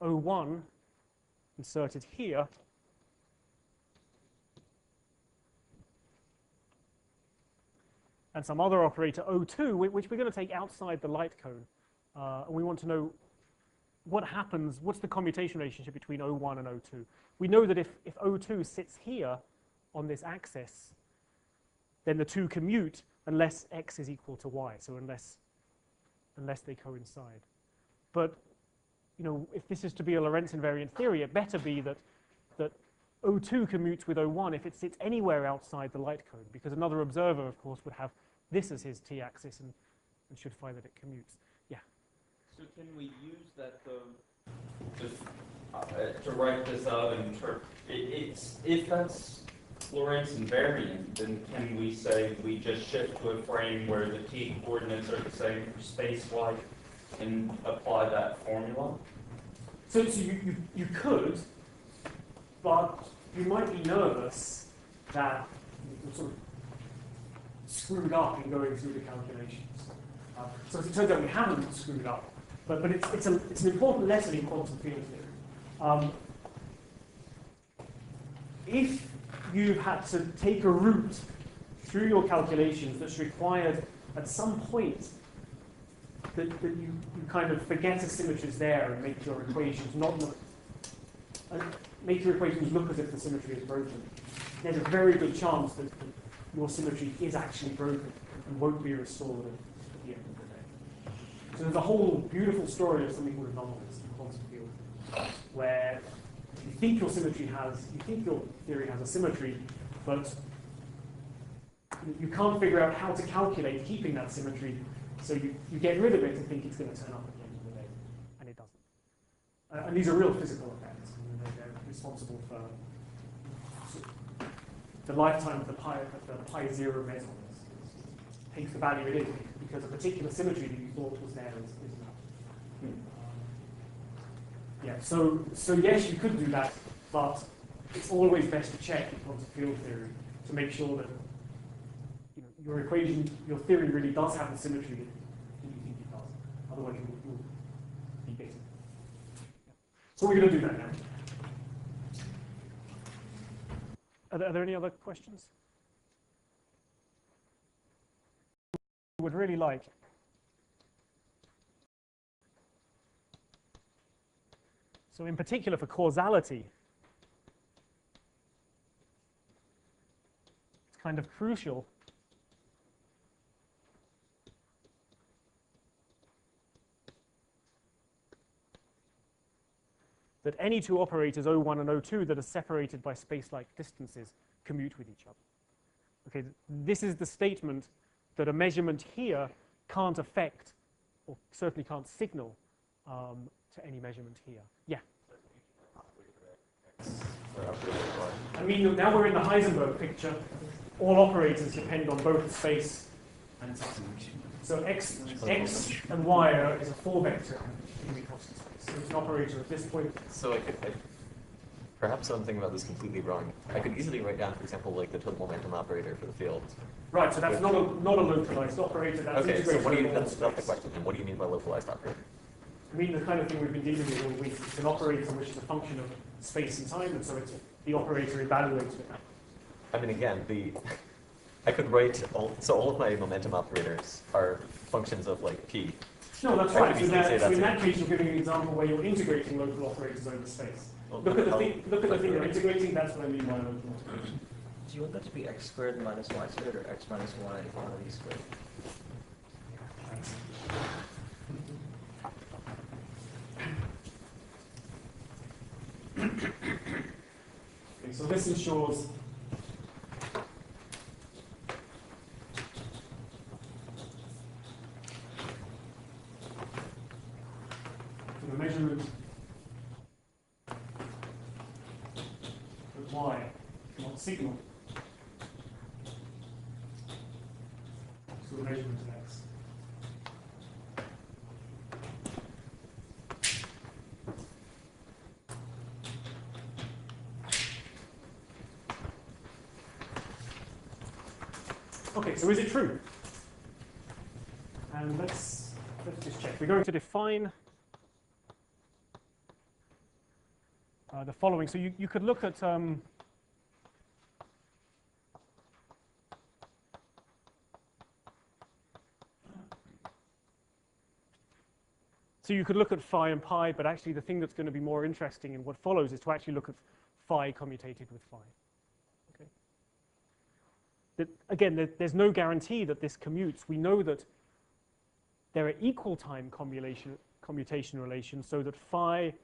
O1 inserted here. And some other operator O2, which we're going to take outside the light cone. And we want to know what happens, what's the commutation relationship between O1 and O2. We know that if O2 sits here on this axis, then the two commute unless x is equal to y, so unless they coincide. But you know, if this is to be a Lorentz invariant theory, it better be that O2 commutes with O1 if it sits anywhere outside the light cone, because another observer, of course, would have this as his t-axis and should find that it commutes. Yeah? So can we use that, though, just to write this out and if that's Lorentz invariant, then can we say we just shift to a frame where the t coordinates are the same for space-wide and apply that formula? So you could, but you might be nervous that you're sort of screwed up in going through the calculations. So it turns out we haven't screwed up, but it's an important lesson in quantum field theory. If you've had to take a route through your calculations that's required at some point that you kind of forget a symmetry is there and make your equations make your equations look as if the symmetry is broken, there's a very good chance that your symmetry is actually broken and won't be restored at the end of the day. So there's a whole beautiful story of something called anomalies in quantum field, where you think your theory has a symmetry, but you can't figure out how to calculate keeping that symmetry, so you get rid of it and think it's going to turn up at the end of the day, and it doesn't. And these are real physical effects. I mean, they're responsible for the lifetime of the pi zero meson. Takes the value it is because a particular symmetry that you thought was there is not. Yeah, so yes, you could do that, but it's always best to check in quantum field theory to make sure that your equation, your theory really does have the symmetry that you think it does. Otherwise, you'll be getting. Yeah. So we're going to do that now. Are there any other questions? I would really like So in particular for causality, it's kind of crucial that any two operators O1 and O2 that are separated by space-like distances commute with each other. Okay, this is the statement that a measurement here can't affect, or certainly can't signal to any measurement here. Yeah? I mean, now we're in the Heisenberg picture. All operators depend on both space and time. So x and y is a 4-vector in Minkowski space. So it's an operator at this point. So perhaps I'm thinking about this completely wrong. I could easily write down, for example, like the total momentum operator for the field. Right, so that's not a localized operator. That's okay, so what do you, that's not the question, then what do you mean by localized operator? I mean the kind of thing we've been dealing with all week. It's an operator which is a function of space and time, and so it's the operator evaluates it. I mean, again, I could write all of my momentum operators are functions of like p. No, that's right. So in that case, you're giving an example where you're integrating local operators over space. Well, look at the thing you're integrating. That's what I mean by local operation. Do you want that to be x squared minus y squared, or x minus y equal to e squared? Okay, so this ensures the measurement of y, not signal, so the measurement of x. Okay, so is it true? And let's just check. We're going to define the following. So you could look at so you could look at phi and pi, but actually the thing that's going to be more interesting in what follows is to actually look at phi commutated with phi. Okay. Again, there's no guarantee that this commutes. We know that there are equal time commutation relations, so that phi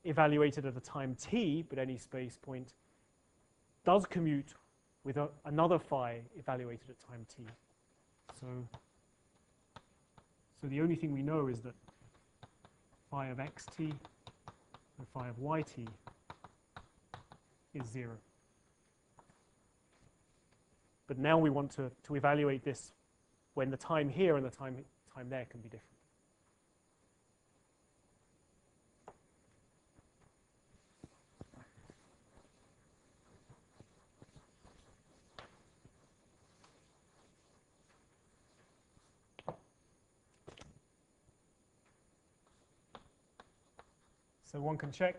evaluated at a time t, but any space point, does commute with another phi evaluated at time t. So the only thing we know is that phi of xt and phi of yt is 0. But now we want to evaluate this when the time here and the time there can be different. So one can check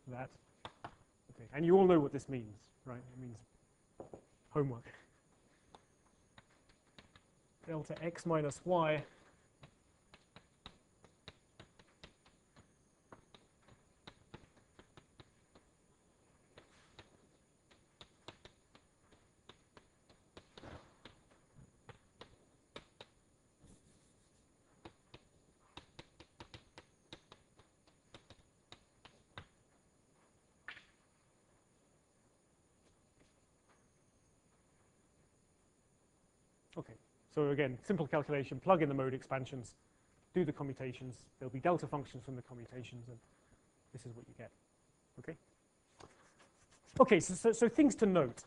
that. Okay, and you all know what this means, right? It means homework. Delta x minus y Okay, so again, simple calculation, plug in the mode expansions, do the commutations. There'll be delta functions from the commutations, and this is what you get. Okay? Okay, so things to note.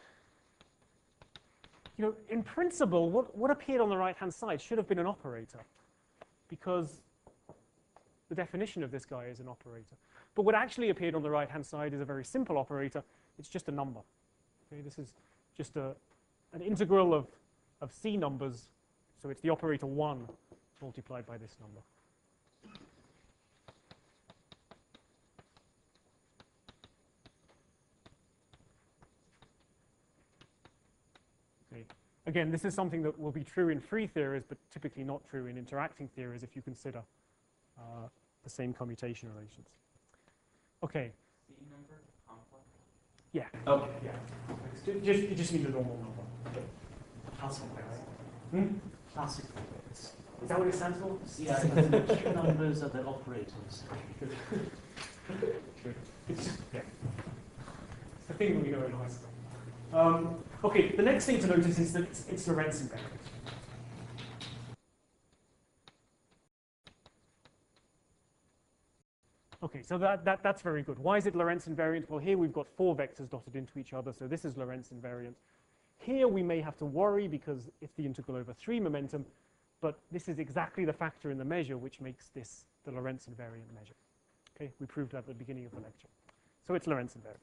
You know, in principle, what appeared on the right-hand side should have been an operator, because the definition of this guy is an operator. But what actually appeared on the right-hand side is a very simple operator. It's just a number. Okay, this is just an integral of C numbers, so it's the operator 1 multiplied by this number. Okay. Again, this is something that will be true in free theories, but typically not true in interacting theories if you consider the same commutation relations. Okay. C number complex? Yeah. Okay. Yeah. It just means a normal number. Classical. Hmm? Classical. Is that what it stands for? Yeah, the Q numbers are the operators. It's the thing that we know in high school. Okay, the next thing to notice is that it's Lorentz invariant. Okay, so that's very good. Why is it Lorentz invariant? Well, here we've got 4 vectors dotted into each other, so this is Lorentz invariant. Here we may have to worry because it's the integral over 3 momentum, but this is exactly the factor in the measure which makes this the Lorentz invariant measure. Okay, we proved that at the beginning of the lecture. So it's Lorentz invariant.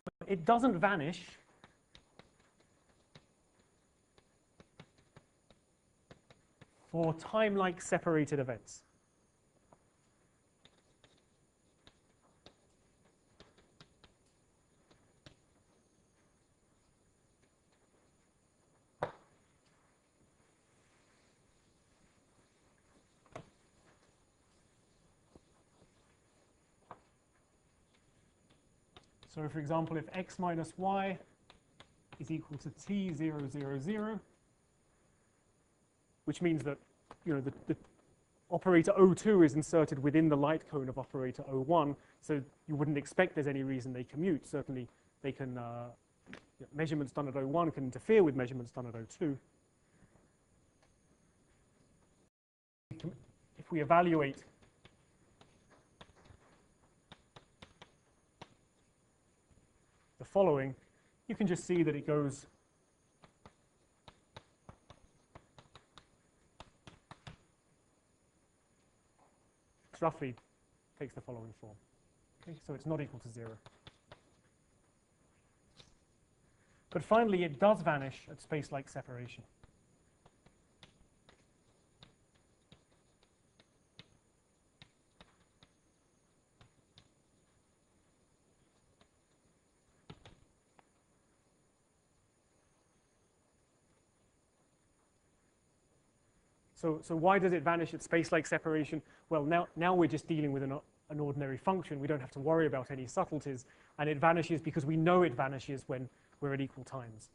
But it doesn't vanish for time-like separated events. So for example, if x minus y is equal to t 0, 0, 0, which means that the operator O2 is inserted within the light cone of operator O1, so you wouldn't expect there's any reason they commute. Certainly they can, measurements done at O1 can interfere with measurements done at O2. If we evaluate the following, you can just see that it goes roughly takes the following form. Okay, so it's not equal to 0. But finally, it does vanish at space-like separation. So why does it vanish at space-like separation? Well, now we're just dealing with an ordinary function. We don't have to worry about any subtleties. And it vanishes because we know it vanishes when we're at equal times.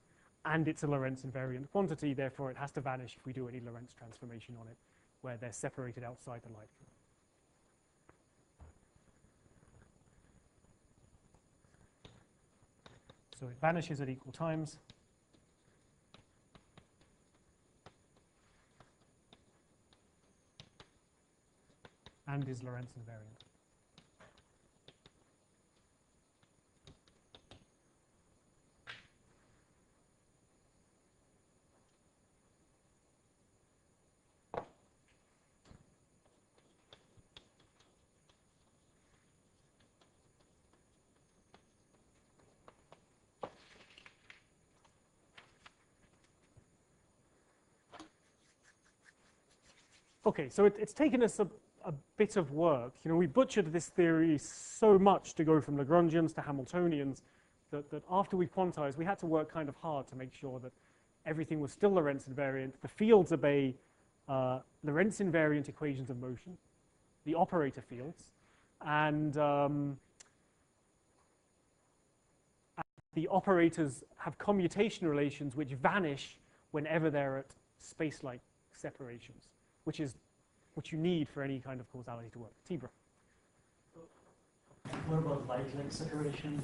And it's a Lorentz invariant quantity. Therefore, it has to vanish if we do any Lorentz transformation on it, where they're separated outside the light cone. So it vanishes at equal times. And is Lorentz invariant. Okay, so it's taken us a bit of work. We butchered this theory so much to go from Lagrangians to Hamiltonians that after we quantized, we had to work kind of hard to make sure that everything was still Lorentz invariant. The fields obey Lorentz invariant equations of motion, the operator fields, and the operators have commutation relations which vanish whenever they're at space-like separations, which is what you need for any kind of causality to work. Tibra. What about light-like separation?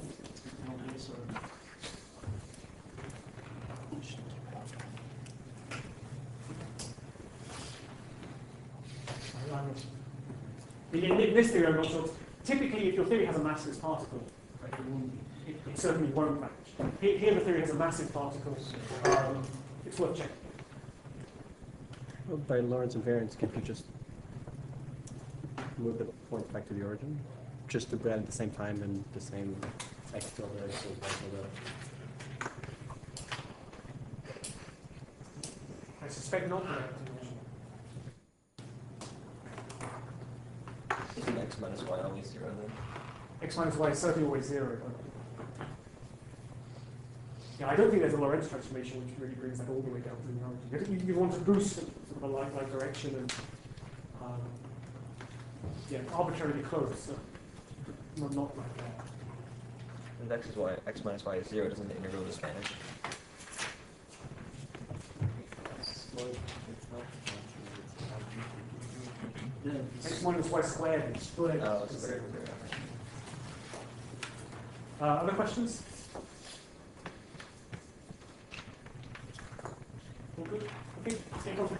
In this theory, I'm not sure. Typically, if your theory has a massless particle, it certainly won't vanish. Here, the theory has a massive particle. It's worth checking. Well, by Lorentz invariance, can't you just move the point back to the origin? Just to brand at the same time and the same x tilde, x tilde, y tilde. I suspect not. Isn't x minus y always 0 then? X minus y is certainly always 0. Yeah, I don't think there's a Lorentz transformation which really brings that all the way down to the origin. You want to boost sort of a like direction, and yeah, arbitrarily close, so not like that. And x is y, x minus y is 0, doesn't the integral just vanish? X minus y squared is squared. Oh, it's very, Other questions? All good? Okay, stay on.